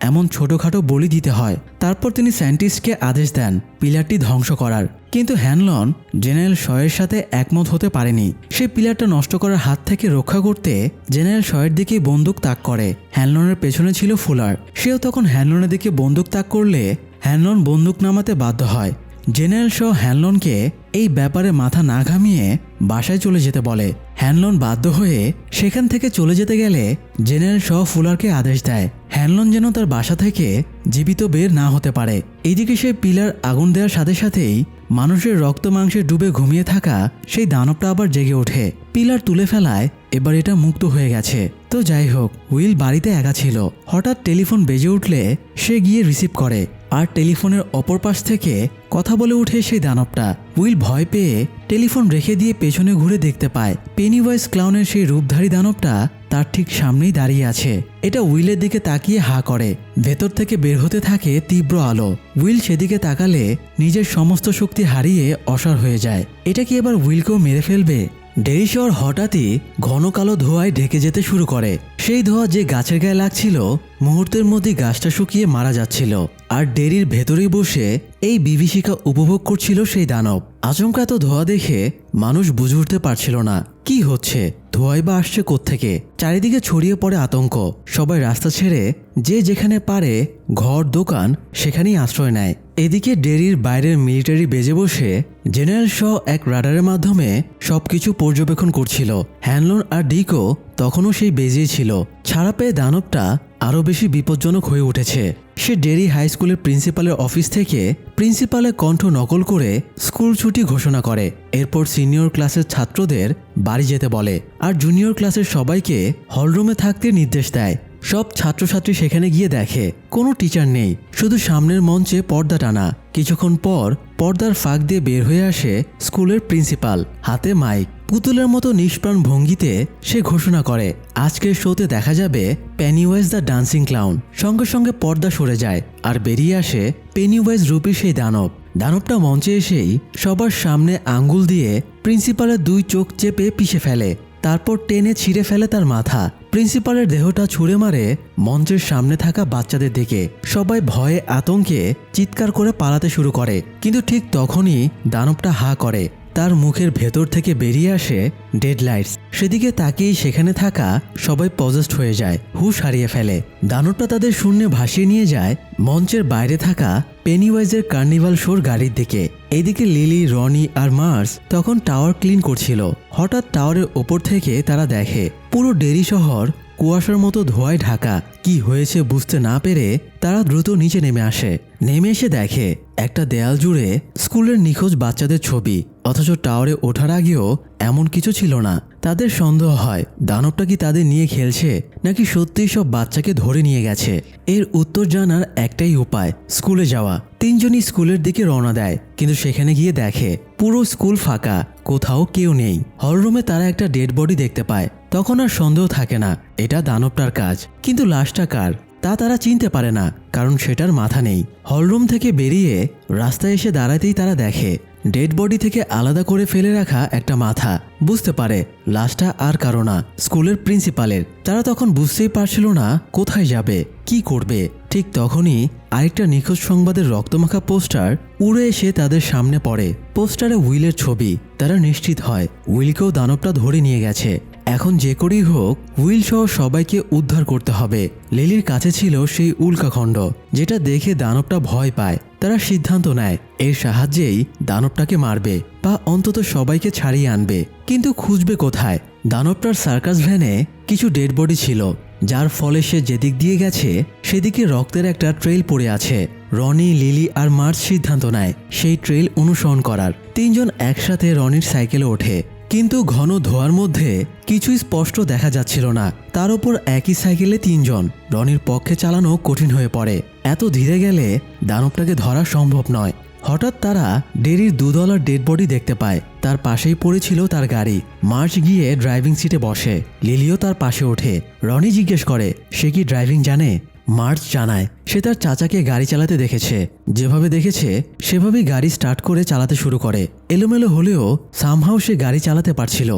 এমন ছোটখাটো বলি দিতে হয়। তারপর তিনি সায়েন্টিস্টকে আদেশ দেন পিলারটি ধ্বংস করার। কিন্তু হ্যানলন জেনারেল শয়ের সাথে একমত হতে পারেনি। সে পিলারটা নষ্ট করার হাত থেকে রক্ষা করতে জেনারেল শয়ের দিকে বন্দুক তাক করে। হ্যানলনের পেছনে ছিল ফুলার। সেও তখন হ্যানলনের দিকে বন্দুক তাক করলে হ্যানলন বন্দুক নামাতে বাধ্য হয়। জেনারেল শ হ্যানলনকে এই ব্যাপারে মাথা না ঘামিয়ে বাসায় চলে যেতে বলে। হ্যানলন বাধ্য হয়ে সেখান থেকে চলে যেতে গেলে জেনারেল শ ফুলারকে আদেশ দেয় হ্যানলন যেন তার বাসা থেকে জীবিত বের না হতে পারে। এইদিকে সে পিলার আগুন দেওয়ার সাথে সাথেই মানুষের রক্ত মাংসে ডুবে ঘুমিয়ে থাকা সেই দানবটা আবার জেগে ওঠে পিলার তুলে ফেলায় এবার এটা মুক্ত হয়ে গেছে। তো যাই হোক, উইল বাড়িতে একা ছিল। হঠাৎ টেলিফোন বেজে উঠলে সে গিয়ে রিসিভ করে, আর টেলিফোনের অপর পাশ থেকে কথা বলে ওঠে সেই দানবটা। উইল ভয় পেয়ে টেলিফোন রেখে দিয়ে পেছনে ঘুরে দেখতে পায় পেনিওয়াইজ ক্লাউনের সেই রূপধারী দানবটা তার ঠিক সামনেই দাঁড়িয়ে আছে। এটা উইলের দিকে তাকিয়ে হা করে। ভেতর থেকে বের হতে থাকে তীব্র আলো। উইল সেদিকে তাকালে নিজের সমস্ত শক্তি হারিয়ে অসাড় হয়ে যায়। এটা কি এবার উইলকেও মেরে ফেলবে? ডেরি শহর হঠাৎই ঘন কালো ধোঁয়ায় ঢেকে যেতে শুরু করে। সেই ধোঁয়া যে গাছের গায়ে লাগছিল, মুহূর্তের মধ্যে গাছটা শুকিয়ে মারা যাচ্ছিল। আর ডেরির ভেতরেই বসে এই বিভীষিকা উপভোগ করছিল সেই দানব। আচমকা এত ধোঁয়া দেখে মানুষ বুঝে উঠতে পারছিল না কি হচ্ছে, ধোঁয়াই বা আসছে কোত্থেকে। চারিদিকে ছড়িয়ে পড়ে আতঙ্ক। সবাই রাস্তা ছেড়ে যে যেখানে পারে ঘর দোকান সেখানেই আশ্রয় নেয়। এদিকে ডেরির বাইরের মিলিটারি বেজে বসে জেনারেল শ এক রাডারের মাধ্যমে সবকিছু পর্যবেক্ষণ করছিল। হ্যানলন আর ডিকো তখনও সেই বেজেই ছিল। ছাড়া পেয়ে দানবটা আরও বেশি বিপজ্জনক হয়ে উঠেছে। সে ডেরি হাই স্কুলের প্রিন্সিপালের অফিস থেকে প্রিন্সিপালের কণ্ঠ নকল করে স্কুল ছুটি ঘোষণা করে। এরপর সিনিয়র ক্লাসের ছাত্রদের বাড়ি যেতে বলে, আর জুনিয়র ক্লাসের সবাইকে হলরুমে থাকতে নির্দেশ দেয়। সব ছাত্রছাত্রী সেখানে গিয়ে দেখে কোনো টিচার নেই, শুধু সামনের মঞ্চে পর্দা টানা। কিছুক্ষণ পর পর্দার ফাঁক দিয়ে বের হয়ে আসে স্কুলের প্রিন্সিপাল, হাতে মাইক। পুতুলের মতো নিষ্প্রাণ ভঙ্গিতে সে ঘোষণা করে, আজকের শোতে দেখা যাবে পেনিওয়াইজ দ্য ডান্সিং ক্লাউন। সঙ্গে সঙ্গে পর্দা সরে যায় আর বেরিয়ে আসে পেনিওয়াইজ রূপী সেই দানব। দানবটা মঞ্চে এসেই সবার সামনে আঙ্গুল দিয়ে প্রিন্সিপালের দুই চোখ চেপে পিষে ফেলে, তারপর টেনে ছিঁড়ে ফেলে তার মাথা। প্রিন্সিপালের দেহটা ছুঁড়ে মারে মঞ্চের সামনে থাকা বাচ্চাদের দিকে। সবাই ভয়ে আতঙ্কে চিৎকার করে পালাতে শুরু করে, কিন্তু ঠিক তখনই দানবটা হা করে। তার মুখের ভেতর থেকে বেরিয়ে আসে ডেডলাইটস। সেদিকে তাকিয়েই সেখানে থাকা সবাই পজেসড হয়ে যায়, হুঁশ হারিয়ে ফেলে। দানবটা তাদের শূন্যে ভাসিয়ে নিয়ে যায় মঞ্চের বাইরে থাকা পেনিওয়াইজের কার্নিভাল শোর গাড়ির দিকে। এদিকে লিলি, রনি আর মার্স তখন টাওয়ার ক্লিন করছিল। হঠাৎ টাওয়ারের ওপর থেকে তারা দেখে পুরো ডেরি শহর কুয়াশার মতো ধোঁয়ায় ঢাকা। কি হয়েছে বুঝতে না পেরে তারা দ্রুত নিচে নেমে আসে। নেমে এসে দেখে একটা দেয়াল জুড়ে স্কুলের নিখোঁজ বাচ্চাদের ছবি, অথচ টাওয়ারে ওঠার আগেও এমন কিছু ছিল না। তাদের সন্দেহ হয় দানবটা কি তাদের নিয়ে খেলছে, নাকি সত্যিই সব বাচ্চাকে ধরে নিয়ে গেছে। এর উত্তর জানার একটাই উপায়, স্কুলে যাওয়া। তিনজনই স্কুলের দিকে রওনা দেয়, কিন্তু সেখানে গিয়ে দেখে পুরো স্কুল ফাঁকা, কোথাও কেউ নেই। হলরুমে তারা একটা ডেড বডি দেখতে পায়। তখন আর সন্দেহ থাকে না এটা দানবটার কাজ, কিন্তু লাশটা কার তা তারা চিনতে পারে না, কারণ সেটার মাথা নেই। হলরুম থেকে বেরিয়ে রাস্তায় এসে দাঁড়াতেই তারা দেখে ডেড বডি থেকে আলাদা করে ফেলে রাখা একটা মাথা। বুঝতে পারে লাশটা আর কারো না, স্কুলের প্রিন্সিপালের। তারা তখন বুঝতেই পারছিল না কোথায় যাবে, কি করবে। ঠিক তখনই আরেকটা নিখোঁজ সংবাদের রক্তমাখা পোস্টার উড়ে এসে তাদের সামনে পড়ে। পোস্টারে উইলের ছবি। তারা নিশ্চিত হয় উইলকেও দানবটা ধরে নিয়ে গেছে। এখন যে করেই হোক উইল সহ সবাইকে উদ্ধার করতে হবে। লিলির কাছে ছিল সেই উল্কাখণ্ড, যেটা দেখে দানবটা ভয় পায়। তারা সিদ্ধান্ত নেয় এর সাহায্যেই দানবটাকে মারবে, বা অন্তত সবাইকে ছাড়িয়ে আনবে। কিন্তু খুঁজবে কোথায়? দানবটার সার্কাস ভ্যানে কিছু ডেড বডি ছিল, যার ফলে সে যেদিক দিয়ে গেছে সেদিকে রক্তের একটা ট্রেইল পড়ে আছে। রনি, লিলি আর মার্স সিদ্ধান্ত নেয় সেই ট্রেইল অনুসরণ করার। তিনজন একসাথে রনির সাইকেলে ওঠে, কিন্তু ঘন ধোঁয়ার মধ্যে কিছুই স্পষ্ট দেখা যাচ্ছিল না। তার উপর একই সাইকেলে তিনজন। রনির পক্ষে চালানো কঠিন হয়ে পড়ে। এত ধীরে গেলে দানবটাকে ধরা সম্ভব নয়। হঠাৎ তারা ডেরির $2 ডেড বডি দেখতে পায়। তার পাশেই পড়েছিল তার গাড়ি। মার্চ গিয়ে ড্রাইভিং সিটে বসে, লিলিও তার পাশে ওঠে। রনি জিজ্ঞেস করে সে কি ড্রাইভিং জানে। মার্চ জানায় সে তার চাচাকে গাড়ি চালাতে দেখেছে। যেভাবে দেখেছে সেভাবেই গাড়ি স্টার্ট করে চালাতে শুরু করে। এলোমেলো হলেও সামহাও সে গাড়ি চালাতে পারছিল।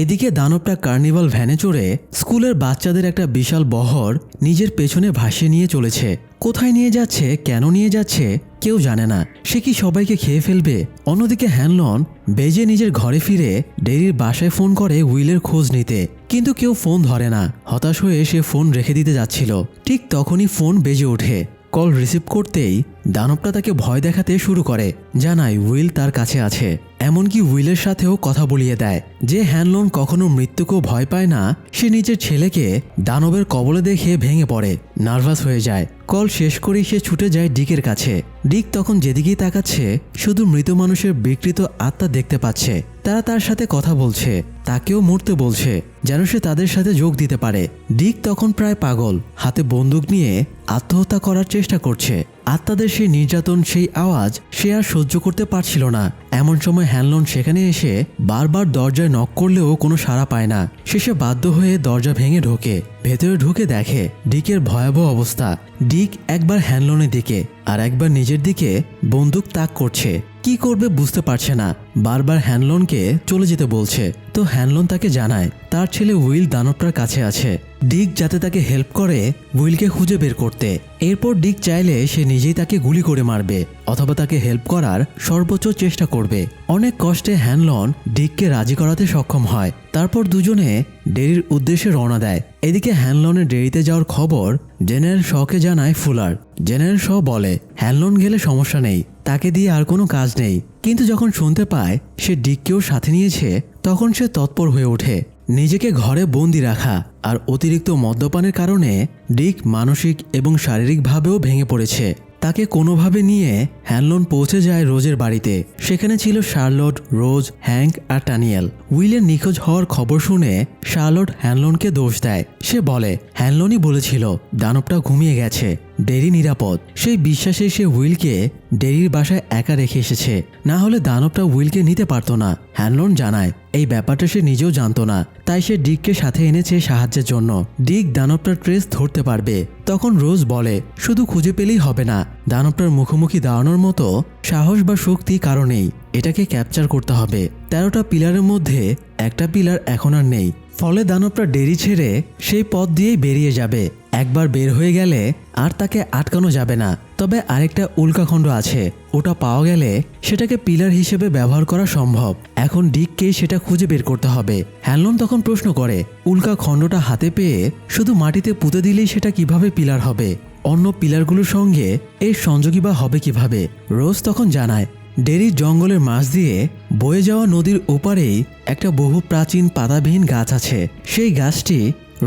এদিকে দানবটা কার্নিভাল ভ্যানে চড়ে স্কুলের বাচ্চাদের একটা বিশাল বহর নিজের পেছনে ভাসিয়ে নিয়ে চলেছে। কোথায় নিয়ে যাচ্ছে, কেন নিয়ে যাচ্ছে কেউ জানে না। সে কি সবাইকে খেয়ে ফেলবে? অন্যদিকে হ্যানলন বেজে নিজের ঘরে ফিরে ডেরির বাসায় ফোন করে উইলের খোঁজ নিতে, কিন্তু কেউ ফোন ধরে না। হতাশ হয়ে সে ফোন রেখে দিতে যাচ্ছিল। ঠিক তখনই ফোন বেজে ওঠে। কল রিসিভ করতেই দানবটা তাকে ভয় দেখাতে শুরু করে, জানায় উইল তার কাছে আছে। এমনকি উইলের সাথেও কথা বলিয়ে দেয় যে হ্যানলন কখনো মৃত্যুকেও ভয় পায় না। সে নিজের ছেলেকে দানবের কবলে দেখে ভেঙে পড়ে, নার্ভাস হয়ে যায়। কল শেষ করেই সে ছুটে যায় ডিকের কাছে। ডিক তখন যেদিকেই তাকাচ্ছে শুধু মৃত মানুষের বিকৃত আত্মা দেখতে পাচ্ছে। তারা তার সাথে কথা বলছে, তাকেও মরতে বলছে যেন সে তাদের সাথে যোগ দিতে পারে। ডিক তখন প্রায় পাগল, হাতে বন্দুক নিয়ে আত্মহত্যা করার চেষ্টা করছে। আত্মাদের সেই নির্যাতন, সেই আওয়াজ সে আর সহ্য করতে পারছিল না। এমন সময় হ্যানলন সেখানে এসে বারবার দরজায় নক করলেও কোনো সাড়া পায় না। শেষে বাধ্য হয়ে দরজা ভেঙে ঢোকে। ভেতরে ঢুকে দেখে ডিকের ভয়াবহ অবস্থা। ডিক একবার হ্যানলনের দিকে আর একবার নিজের দিকে বন্দুক তাক করছে। কি করবে বুঝতে পারছে না। বারবার হ্যানলনকে চলে যেতে বলছে। তো হ্যানলন তাকে জানায় তার ছেলে উইল দানবটার কাছে আছে। ডিক যাতে তাকে হেল্প করে উইলকে খুঁজে বের করতে। এরপর ডিক চাইলে সে নিজেই তাকে গুলি করে মারবে অথবা তাকে হেল্প করার সর্বোচ্চ চেষ্টা করবে। অনেক কষ্টে হ্যানলন ডিককে রাজি করাতে সক্ষম হয়। তারপর দুজনে ডেরির উদ্দেশ্যে রওনা দেয়। এদিকে হ্যানলনের ডেরিতে যাওয়ার খবর জেনারেল শকে জানায় ফুলার। জেনারেল শ বলে হ্যানলন গেলে সমস্যা নেই, তাকে দিয়ে আর কোনো কাজ নেই। কিন্তু যখন শুনতে পায় সে ডিককেও সাথে নিয়েছে তখন সে তৎপর হয়ে ওঠে। নিজেকে ঘরে বন্দি রাখা আর অতিরিক্ত মদ্যপানের কারণে ডিক মানসিক এবং শারীরিকভাবেও ভেঙে পড়েছে। তাকে কোনোভাবে নিয়ে হ্যানলন পৌঁছে যায় রোজের বাড়িতে। সেখানে ছিল শার্লট, রোজ, হ্যাঙ্ক আর টানিয়েল। উইলের নিখোঁজ হওয়ার খবর শুনে শার্লট হ্যানলনকে দোষ দেয়। সে বলে হ্যানলনই বলেছিল দানবটা ঘুমিয়ে গেছে, ডেরি নিরাপদ। সেই বিশ্বাসে সে উইলকে ডেরির বাসায় একা রেখে এসেছে, না হলে দানবটা উইলকে নিতে পারত না। হ্যানলন জানায় এই ব্যাপারটা সে নিজেও জানতো না, তাই সে ডিককে সাথে এনেছে সাহায্যের জন্য। ডিক দানবটার ট্রেস ধরতে পারবে। তখন রোজ বলে শুধু খুঁজে পেলেই হবে না, দানবটার মুখোমুখি দাঁড়ানোর মতো সাহস বা শক্তি কারণেই এটাকে ক্যাপচার করতে হবে। 13টা পিলারের মধ্যে একটা পিলার এখন আর নেই, ফলে দানবটা ডেরি ছেড়ে সেই পথ দিয়েই বেরিয়ে যাবে। একবার বের হয়ে গেলে আর তাকে আটকানো যাবে না। তবে আরেকটা উল্কাখণ্ড আছে, ওটা পাওয়া গেলে সেটাকে পিলার হিসেবে ব্যবহার করা সম্ভব। এখন ডিককে সেটা খুঁজে বের করতে হবে। হ্যানলন তখন প্রশ্ন করে উল্কাখণ্ডটা হাতে পেয়ে শুধু মাটিতে পুঁতে দিলেই সেটা কিভাবে পিলার হবে? অন্য পিলারগুলোর সঙ্গে এর সংযোগী বা হবে কিভাবে? রোজ তখন জানায় ডেরির জঙ্গলের মাঝ দিয়ে বয়ে যাওয়া নদীর ওপারেই একটা বহু প্রাচীন পাতাবিহীন গাছ আছে। সেই গাছটি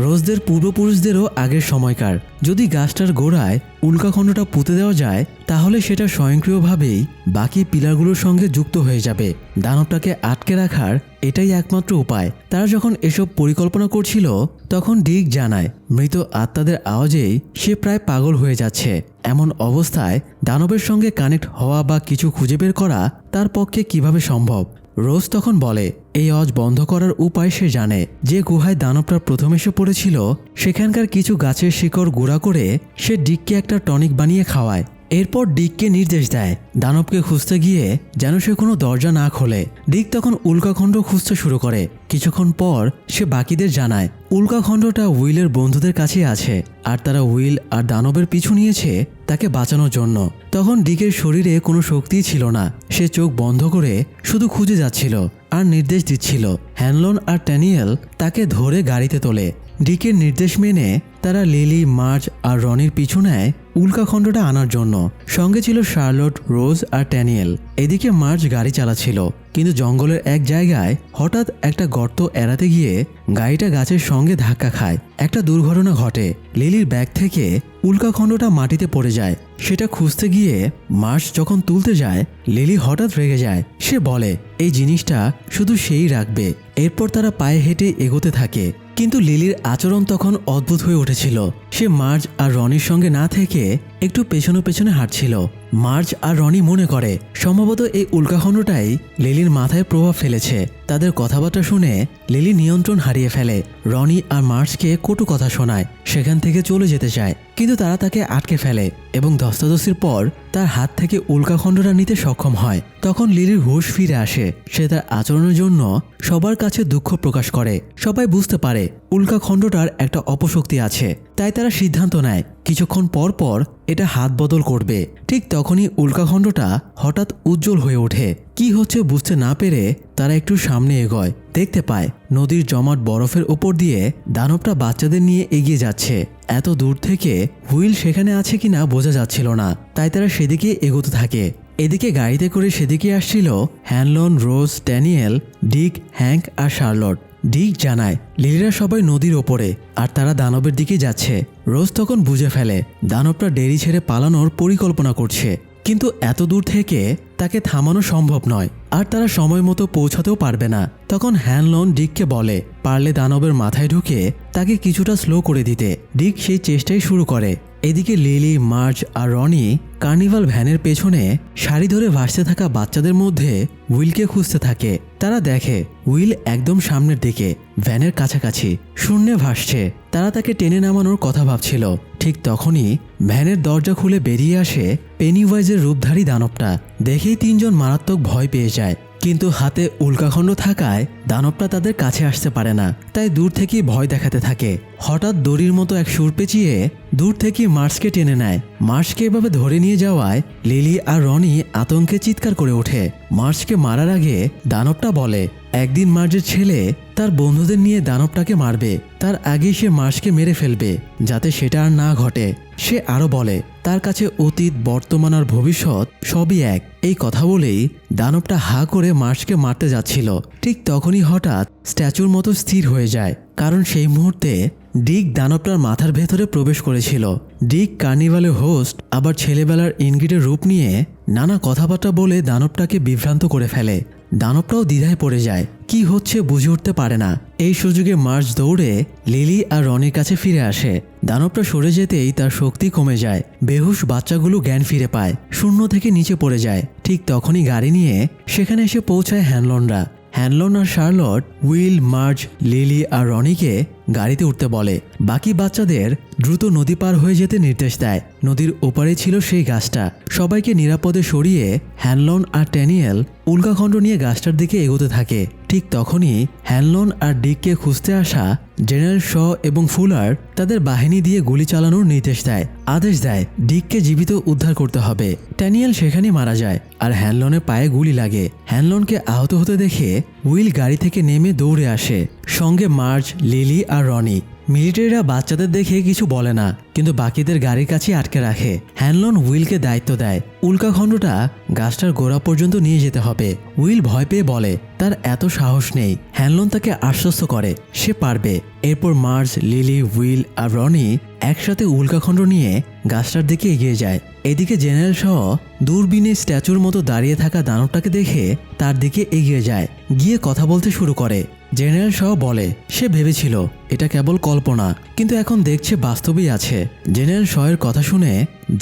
রোজদের পূর্বপুরুষদেরও আগের সময়কার। যদি গাছটার গোড়ায় উল্কাখণ্ডটা পুঁতে দেওয়া যায় তাহলে সেটা স্বয়ংক্রিয়ভাবেই বাকি পিলারগুলোর সঙ্গে যুক্ত হয়ে যাবে। দানবটাকে আটকে রাখার এটাই একমাত্র উপায়। তারা যখন এসব পরিকল্পনা করছিল তখন ডিক জানায় মৃত আত্মাদের আওয়াজেই সে প্রায় পাগল হয়ে যাচ্ছে। এমন অবস্থায় দানবের সঙ্গে কানেক্ট হওয়া বা কিছু খুঁজে বের করা তার পক্ষে কিভাবে সম্ভব? রোজ তখন বলে এই আওয়াজ বন্ধ করার উপায় সে জানে। যে গুহায় দানবটা প্রথম এসে পড়েছিল সেখানকার কিছু গাছের শিকড় গুঁড়া করে সে ডিককে একটা টনিক বানিয়ে খাওয়ায়। এরপর ডিককে নির্দেশ দেয় দানবকে খুঁজতে গিয়ে যেন সে কোনো দরজা না খোলে। ডিক তখন উল্কাখণ্ড খুঁজতে শুরু করে। কিছুক্ষণ পর সে বাকিদের জানায় উল্কাখণ্ডটা উইলের বন্ধুদের কাছেই আছে আর তারা উইল আর দানবের পিছু নিয়েছে তাকে বাঁচানোর জন্য। তখন ডিকের শরীরে কোনো শক্তিই ছিল না। সে চোখ বন্ধ করে শুধু খুঁজে যাচ্ছিল আর নির্দেশ দিচ্ছিল। হ্যানলন আর ট্যানিয়েল তাকে ধরে গাড়িতে তোলে। ডিকের নির্দেশ মেনে তারা লিলি, মার্জ আর রনির পিছু নেয় উল্কাখণ্ডটা আনার জন্য। সঙ্গে ছিল শার্লট, রোজ আর ট্যানিয়েল। এদিকে মার্জ গাড়ি চালাচ্ছিল, কিন্তু জঙ্গলের এক জায়গায় হঠাৎ একটা গর্ত এড়াতে গিয়ে গাড়িটা গাছের সঙ্গে ধাক্কা খায়। একটা দুর্ঘটনা ঘটে। লিলির ব্যাগ থেকে উল্কাখণ্ডটা মাটিতে পড়ে যায়। সেটা খুঁজতে গিয়ে মার্জ যখন তুলতে যায় লিলি হঠাৎ রেগে যায়। সে বলে এই জিনিসটা শুধু সেই রাখবে। এরপর তারা পায়ে হেঁটে এগোতে থাকে। কিন্তু লিলির আচরণ তখন অদ্ভুত হয়ে উঠেছিল। সে মার্জ আর রনির সঙ্গে না থেকে একটু পেছনে পেছনে হাঁটছিল। মার্জ আর রনি মনে করে সম্ভবত এই উল্কাখণ্ডটাই লিলির মাথায় প্রভাব ফেলেছে। তাদের কথাবার্তা শুনে লিলি নিয়ন্ত্রণ হারিয়ে ফেলে। রনি আর মার্জকে কটু কথা শোনায়, সেখান থেকে চলে যেতে চায়, কিন্তু তারা তাকে আটকে ফেলে এবং ধস্তাধস্তির পর তার হাত থেকে উল্কাখণ্ডটা নিতে সক্ষম হয়। তখন লিলির হুঁশ ফিরে আসে। সে তার আচরণের জন্য সবার কাছে দুঃখ প্রকাশ করে। সবাই বুঝতে পারে উল্কাখণ্ডটার একটা অপশক্তি আছে, তাই তারা সিদ্ধান্ত নেয় কিছুক্ষণ পর পর এটা হাত বদল করবে। ঠিক তখনই উল্কাখণ্ডটা হঠাৎ উজ্জ্বল হয়ে ওঠে। কি হচ্ছে বুঝতে না পেরে তারা একটু সামনে এগোয়। দেখতে পায় নদীর জমাট বরফের ওপর দিয়ে দানবটা বাচ্চাদের নিয়ে এগিয়ে যাচ্ছে। এত দূর থেকে হুইল সেখানে আছে কিনা বোঝা যাচ্ছিল না, তাই তারা সেদিকে এগোতে থাকে। এদিকে গাড়িতে করে সেদিকে আসছিল হ্যানলন, রোজ, ড্যানিয়েল, ডিক, হ্যাঙ্ক আর শার্লট। ডিক জানায় লিলিরা সবাই নদীর ওপরে আর তারা দানবের দিকে যাচ্ছে। রোজ তখন বুঝে ফেলে দানবটা ডেরি ছেড়ে পালানোর পরিকল্পনা করছে। কিন্তু এত দূর থেকে তাকে থামানো সম্ভব নয়, আর তারা সময় মতো পৌঁছাতেও পারবে না। তখন হ্যানলন ডিককে বলে পারলে দানবের মাথায় ঢুকে তাকে কিছুটা স্লো করে দিতে। ডিক সেই চেষ্টাই শুরু করে। এদিকে লিলি, মার্জ আর রনি কার্নিভাল ভ্যানের পেছনে সারি ধরে ভাসতে থাকা বাচ্চাদের মধ্যে উইলকে খুঁজতে থাকে। তারা দেখে উইল একদম সামনের দিকে ভ্যানের কাছাকাছি শূন্যে ভাসছে। তারা তাকে টেনে নামানোর কথা ভাবছিল। ঠিক তখনই ভ্যানের দরজা খুলে বেরিয়ে আসে পেনিওয়াইজের রূপধারী দানবটা। দেখেই তিনজন মারাত্মক ভয় পেয়ে যায়, কিন্তু হাতে উল্কাখণ্ড থাকায় দানবটা তাদের কাছে আসতে পারে না, তাই দূর থেকেই ভয় দেখাতে থাকে। হঠাৎ দড়ির মতো এক সুর পেঁচিয়ে দূর থেকেই মার্সকে টেনে নেয়। মার্সকে এভাবে ধরে নিয়ে যাওয়ায় লিলি আর রনি আতঙ্কে চিৎকার করে ওঠে। মার্সকে মারার আগে দানবটা বলে একদিন মার্জের ছেলে তার বন্ধুদের নিয়ে দানবটাকে মারবে, তার আগেই সে মার্সকে মেরে ফেলবে যাতে সেটা আর না ঘটে। সে আরো বলে তার কাছে অতীত, বর্তমান আর ভবিষ্যৎ সবই এক। এই কথা বলেই দানবটা হা করে মার্সকে মারতে যাচ্ছিল। ঠিক তখনই হঠাৎ স্ট্যাচুর মতো স্থির হয়ে যায়, কারণ সেই মুহূর্তে ডিক দানবটার মাথার ভেতরে প্রবেশ করেছিল। ডিক কার্নিভালের হোস্ট আবার ছেলেবেলার ইনগ্রিডের রূপ নিয়ে নানা কথাবার্তা বলে দানবটাকে বিভ্রান্ত করে ফেলে। দানবটাও দ্বিধায় পড়ে যায়, কি হচ্ছে বুঝে উঠতে পারে না। এই সুযোগে মার্জ দৌড়ে লিলি আর রনির কাছে ফিরে আসে। দানবটা সরে যেতেই তার শক্তি কমে যায়। বেহুশ বাচ্চাগুলো জ্ঞান ফিরে পায়, শূন্য থেকে নিচে পড়ে যায়। ঠিক তখনই গাড়ি নিয়ে সেখানে এসে পৌঁছায় হ্যানলনরা। হ্যানলন আর শার্লট উইল, মার্জ, লিলি আর রনিকে গাড়িতে উঠতে বলে। বাকি বাচ্চাদের দ্রুত নদী পার হয়ে যেতে নির্দেশ দেয়। নদীর ওপারে ছিল সেই গাছটা। সবাইকে নিরাপদে সরিয়ে হ্যানলন আর ট্যানিয়েল উল্কাখণ্ড নিয়ে গাছটার দিকে এগোতে থাকে। ঠিক তখনই হ্যানলন আর ডিককে খুঁজতে আসা জেনারেল শ এবং ফুলার তাদের বাহিনী দিয়ে গুলি চালানোর নির্দেশ দেয়। আদেশ দেয় ডিককে জীবিত উদ্ধার করতে হবে। ট্যানিয়েল সেখানেই মারা যায় আর হ্যানলনের পায়ে গুলি লাগে। হ্যানলনকে আহত হতে দেখে উইল গাড়ি থেকে নেমে দৌড়ে আসে, সঙ্গে মার্জ, লিলি আর রনি। মিলিটারিরা বাচ্চাদের দেখে কিছু বলে না, কিন্তু বাকিদের গাড়ির কাছে আটকে রাখে। হ্যানলন উইলকে দায়িত্ব দেয় উল্কাখণ্ডটা গাছটার গোড়া পর্যন্ত নিয়ে যেতে হবে। উইল ভয় পেয়ে বলে তার এত সাহস নেই। হ্যানলন তাকে আশ্বস্ত করে সে পারবে। এরপর মার্জ, লিলি, উইল আর রনি একসাথে উল্কাখণ্ড নিয়ে গাছটার দিকে এগিয়ে যায়। এদিকে জেনারেল সহ দূরবীনে স্ট্যাচুর মতো দাঁড়িয়ে থাকা দানবটাকে দেখে তার দিকে এগিয়ে যায়, গিয়ে কথা বলতে শুরু করে। জেনারেল সহ বলে সে ভেবেছিল এটা কেবল কল্পনা, কিন্তু এখন দেখছে বাস্তবেই আছে। জেনারেল শয়ের কথা শুনে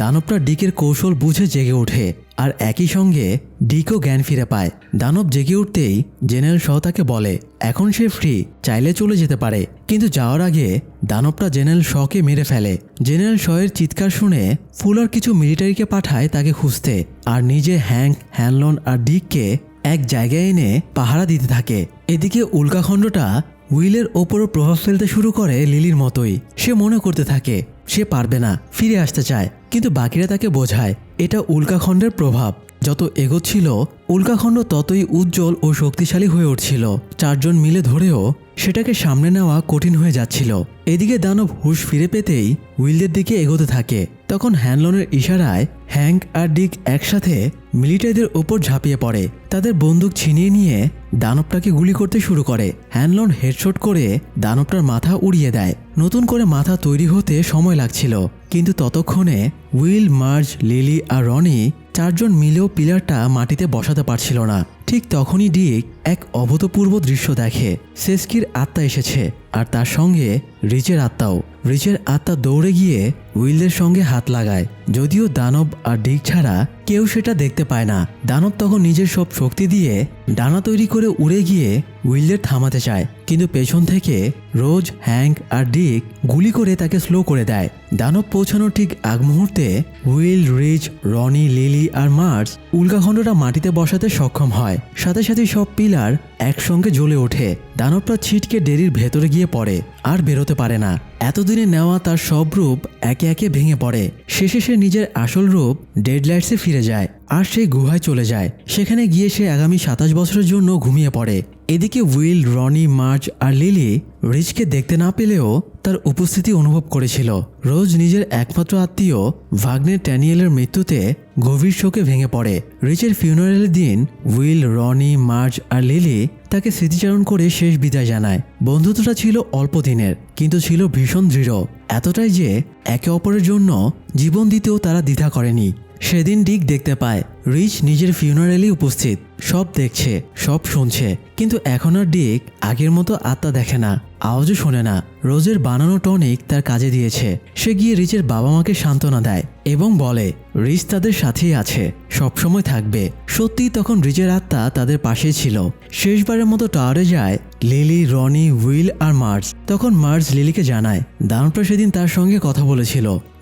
দানবটা ডিকের কৌশল বুঝে জেগে ওঠে, আর একই সঙ্গে ডিকও জ্ঞান ফিরে পায়। দানব জেগে উঠতেই জেনারেল শ তাকে বলে এখন সে ফ্রি, চাইলে চলে যেতে পারে। কিন্তু যাওয়ার আগে দানবটা জেনারেল শকে মেরে ফেলে। জেনারেল শয়ের চিৎকার শুনে ফুলার কিছু মিলিটারিকে পাঠায় তাকে খুঁজতে, আর নিজে হ্যাঙ্ক, হ্যানলন আর ডিককে এক জায়গায় এনে পাহারা দিতে থাকে। এদিকে উল্কাখণ্ডটা উইলের ওপরও প্রভাব ফেলতে শুরু করে লিলির মতোই। সে মনে করতে থাকে সে পারবে না, ফিরে আসতে চায়, কিন্তু বাকিরা তাকে বোঝায় এটা উল্কাখণ্ডের প্রভাব। যত এগোচ্ছিল উল্কাখণ্ড ততই উজ্জ্বল ও শক্তিশালী হয়ে উঠছিল। চারজন মিলে ধরেও সেটাকে সামনে নেওয়া কঠিন হয়ে যাচ্ছিল। এদিকে দানব হুঁশ ফিরে পেতেই উইলদের দিকে এগোতে থাকে। তখন হ্যানলনের ইশারায় হ্যাঙ্ক আর ডিক একসাথে মিলিটারিদের ওপর ঝাঁপিয়ে পড়ে। তাদের বন্দুক ছিনিয়ে নিয়ে দানবটাকে গুলি করতে শুরু করে। হ্যানলন হেডশট করে দানবটার মাথা উড়িয়ে দেয়। নতুন করে মাথা তৈরি হতে সময় লাগছিল, কিন্তু ততক্ষণে উইল, মার্জ, লিলি আর রনি চারজন মিলেও পিলারটা মাটিতে বসাতে পারছিল না। ঠিক তখনই ডিক এক অভূতপূর্ব দৃশ্য দেখে। সেস্কির আত্মা এসেছে, আর তার সঙ্গে রিচের আত্মাও। রিচের আত্মা দৌড়ে গিয়ে উইলদের সঙ্গে হাত লাগায়, যদিও দানব আর ডিক ছাড়া কেউ সেটা দেখতে পায় না। দানব তখন নিজের সব শক্তি দিয়ে ডানা তৈরি করে উড়ে গিয়ে উইলদের থামাতে চায়, কিন্তু পেছন থেকে রোজ, হ্যাঙ্ক আর ডিক গুলি করে তাকে স্লো করে দেয়। দানব পৌঁছানোর ঠিক আগ মুহূর্তে উইল, রিচ, রনি, লিলি আর মার্জ উল্কাখণ্ডটা মাটিতে বসাতে সক্ষম হয়। সাথে সাথে সব পিলার একসঙ্গে জ্বলে ওঠে। দানবটা ছিটকে ডেরির ভেতরে গিয়ে পড়ে, আর বেরোতে পারে না। এতদিনে নেওয়া তার সব রূপ একে একে ভেঙে পড়ে। শেষে সে নিজের আসল রূপ ডেডলাইটসে ফিরে যায়, আর সেই গুহায় চলে যায়। সেখানে গিয়ে সে আগামী 27 বছরের জন্য ঘুমিয়ে পড়ে। এদিকে উইল, রনি, মার্জ আর লিলি রিচকে দেখতে না পেলেও তার উপস্থিতি অনুভব করেছিল। রোজ নিজের একমাত্র আত্মীয় ভাগ্নের ট্যানিয়েলের মৃত্যুতে গভীর শোকে ভেঙে পড়ে। রিচের ফিউনারেলের দিন উইল, রনি, মার্জ আর লিলি তাকে স্মৃতিচারণ করে শেষ বিদায় জানায়। বন্ধুত্বটা ছিল অল্প দিনের, কিন্তু ছিল ভীষণ দৃঢ়, এতটাই যে একে অপরের জন্য জীবন দিতেও তারা দ্বিধা করেনি। সেদিন ডিক দেখতে পায় রিচ নিজের ফিউনারেলে উপস্থিত, সব দেখছে, সব শুনছে, কিন্তু এখন আর ডিক আগের মতো আত্মা দেখে না, আওয়াজও শোনে না। রোজের বানানো টনিক তার কাজে দিয়েছে। সে গিয়ে রিচের বাবা মাকে সান্ত্বনা দেয় এবং বলে রিচ তাদের সাথেই আছে, সবসময় থাকবে। সত্যিই তখন রিচের আত্মা তাদের পাশেই ছিল। শেষবারের মতো টাওয়ারে যায় লিলি, রনি, উইল আর মার্জ। তখন মার্জ লিলিকে জানায় দানবটা সেদিন তার সঙ্গে কথা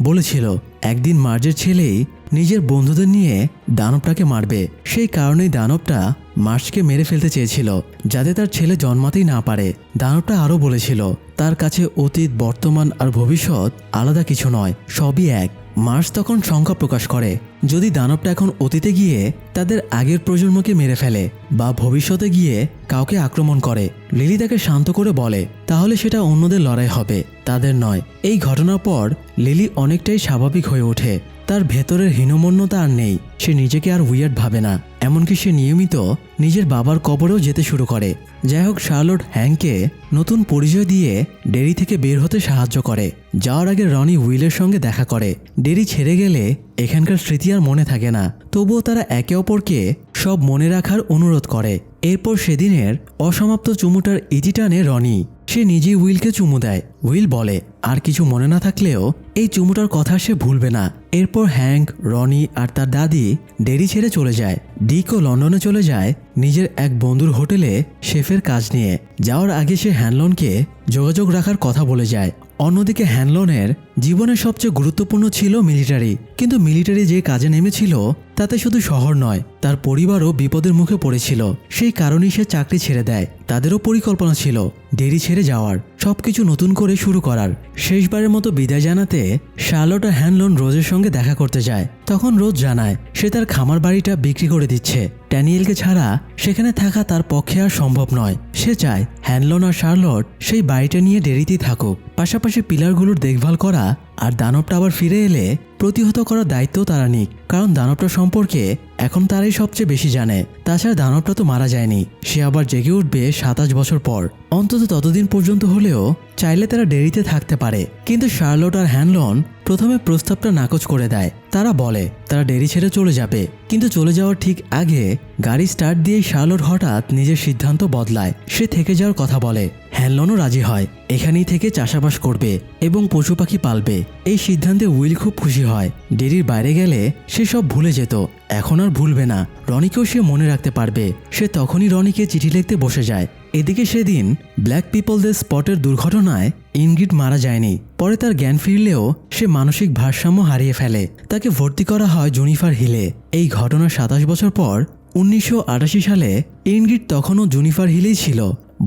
বলেছিল একদিন মার্জের ছেলেই নিজের বন্ধুদের নিয়ে দানবটাকে মারবে। সেই কারণেই দানবটা মার্জকে মেরে ফেলতে চেয়েছিল, যাতে তার ছেলে জন্মাতেই না পারে। দানবটা আরও বলেছিল তার কাছে অতীত, বর্তমান আর ভবিষ্যৎ আলাদা কিছু নয়, সবই এক। মার্জ তখন শঙ্কা প্রকাশ করে যদি দানবটা এখন অতীতে গিয়ে তাদের আগের প্রজন্মকে মেরে ফেলে বা ভবিষ্যতে গিয়ে কাউকে আক্রমণ করে। লিলি তাকে শান্ত করে বলে তাহলে সেটা অন্যদের লড়াই হবে, তাদের নয়। এই ঘটনার পর লিলি অনেকটাই স্বাভাবিক হয়ে ওঠে। তার ভেতরের হীনমন্যতা আর নেই, সে নিজেকে আর উইয়ার্ড ভাবে না। এমনকি সে নিয়মিত নিজের বাবার কবরেও যেতে শুরু করে। যাই হোক, শার্লট হ্যাংকে নতুন পরিচয় দিয়ে ডেরি থেকে বের হতে সাহায্য করে। যাওয়ার আগে রনি উইলের সঙ্গে দেখা করে। ডেরি ছেড়ে গেলে এখানকার স্মৃতি আর মনে থাকে না, তবুও তারা একে অপরকে সব মনে রাখার অনুরোধ করে। এরপর সেদিনের অসমাপ্ত চুমুটার ইতি টানে রনি। সে নিজেই উইলকে চুমু দেয়। উইল বলে আর কিছু মনে না থাকলেও এই চুমুটার কথা সে ভুলবে না। এরপর হ্যাংক, রনি আর তার দাদি ডেরি ছেড়ে চলে যায়। ডিকও লন্ডনে চলে যায় নিজের এক বন্ধুর হোটেলে শেফের কাজ নিয়ে। যাওয়ার আগে সে হ্যানলনকে যোগাযোগ রাখার কথা বলে যায়। অন্যদিকে হ্যানলনের জীবনের সবচেয়ে গুরুত্বপূর্ণ ছিল মিলিটারি, কিন্তু মিলিটারি যে কাজে নেমেছিল তাতে শুধু শহর নয়, তার পরিবারও বিপদের মুখে পড়েছিল। সেই কারণেই সে চাকরি ছেড়ে দেয়। তাদেরও পরিকল্পনা ছিল ডেরি ছেড়ে যাওয়ার, সবকিছু নতুন করে শুরু করার। শেষবারের মতো বিদায় জানাতে শার্লট আর হ্যানলন রোজের সঙ্গে দেখা করতে যায়। তখন রোজ জানায় সে তার খামার বাড়িটা বিক্রি করে দিচ্ছে। ড্যানিয়েলকে ছাড়া সেখানে থাকা তার পক্ষে আর সম্ভব নয়। সে চায় হ্যানলন আর শার্লট সেই বাড়িটা নিয়ে ডেরিতেই থাকুক, পাশাপাশি পিলারগুলোর দেখভাল করা আর দানবটা আবার ফিরে এলে প্রতিহত করার দায়িত্ব তারা নিক, কারণ দানবটা সম্পর্কে এখন তারাই সবচেয়ে বেশি জানে। তাছাড়া দানবটা তো মারা যায়নি, সে আবার জেগে উঠবে 27 বছর পর। অন্তত ততদিন পর্যন্ত হলেও চাইলে তারা ডেরিতে থাকতে পারে। কিন্তু শার্লট আর হ্যানলন প্রথমে প্রস্তাবটা নাকচ করে দেয়। তারা বলে তারা ডেরি ছেড়ে চলে যাবে, কিন্তু চলে যাওয়ার ঠিক আগে গাড়ি স্টার্ট দিয়ে শার্লট হঠাৎ নিজের সিদ্ধান্ত বদলায়। সে থেকে যাওয়ার কথা বলে। হ্যানলনও রাজি হয়, এখানেই থেকে চাষাবাস করবে এবং পশু পাখি পালবে। এই সিদ্ধান্তে উইল খুব খুশি হয়। ডেরির বাইরে গেলে সে সব ভুলে যেত, এখন আর ভুলবে না। রনিকেও সে মনে রাখতে পারবে। সে তখনই রনিকে চিঠি লিখতে বসে যায়। এদিকে সেদিন ব্ল্যাক পিপলদের স্পটের দুর্ঘটনায় ইনগ্রিড মারা যায়নি। পরে তার জ্ঞান ফিরলেও সে মানসিক ভারসাম্য হারিয়ে ফেলে। তাকে ভর্তি করা হয় জুনিফার হিলে। এই ঘটনার 27 বছর পর 1988 সালে ইনগ্রিড তখনও জুনিফার হিলেই ছিল।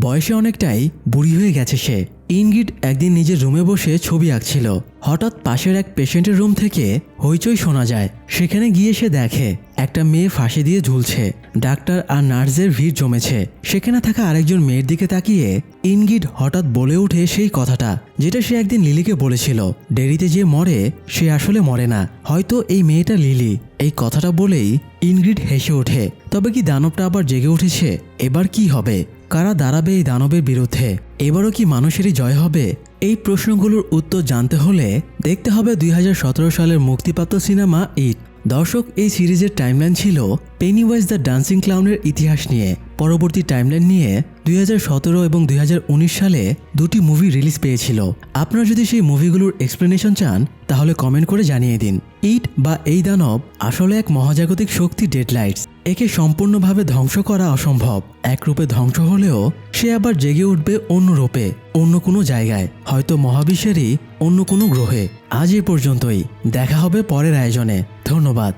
বয়সে অনেকটাই বুড়ি হয়ে গেছে সে। ইনগ্রিড একদিন নিজের রুমে বসে ছবি আঁকছিল। হঠাৎ পাশের এক পেশেন্টের রুম থেকে হইচই শোনা যায়। সেখানে গিয়ে সে দেখে একটা মেয়ে ফাঁসি দিয়ে ঝুলছে। ডাক্তার আর নার্সদের ভিড় জমেছে। সেখানে থাকা আরেকজন মেয়ের দিকে তাকিয়ে ইনগ্রিড হঠাৎ বলে ওঠে সেই কথাটা, যেটা সে একদিন লিলিকে বলেছিল। ডেরিতে যে মরে সে আসলে মরে না, হয়তো এই মেয়েটা লিলি। এই কথাটা বলেই ইনগ্রিড হেসে ওঠে। তবে কি দানবটা আবার জেগে উঠেছে? এবার কি হবে? কারা দাঁড়াবে এই দানবের বিরুদ্ধে? এবারও কি মানুষেরই জয় হবে? এই প্রশ্নগুলোর উত্তর জানতে হলে দেখতে হবে 2017 সালের মুক্তিপ্রাপ্ত সিনেমা ইট। দর্শক, এই সিরিজের টাইমলাইন ছিল পেনিওয়াইজ দ্য ডান্সিং ক্লাউনের ইতিহাস নিয়ে। পরবর্তী টাইমলাইন নিয়ে 2017 এবং 2019 সালে দুটি মুভি রিলিজ পেয়েছিল। আপনারা যদি সেই মুভিগুলোর এক্সপ্লেনেশন চান তাহলে কমেন্ট করে জানিয়ে দিন। ইট বা এই দানব আসলে এক মহাজাগতিক শক্তি ডেডলাইটস। একে সম্পূর্ণভাবে ধ্বংস করা অসম্ভব। এক রূপে ধ্বংস হলেও সে আবার জেগে উঠবে অন্য রূপে, অন্য কোনো জায়গায়, হয়তো মহাবিশ্বেরই অন্য কোনো গ্রহে। আজ এ পর্যন্তই, দেখা হবে পরের আয়োজনে। ধন্যবাদ।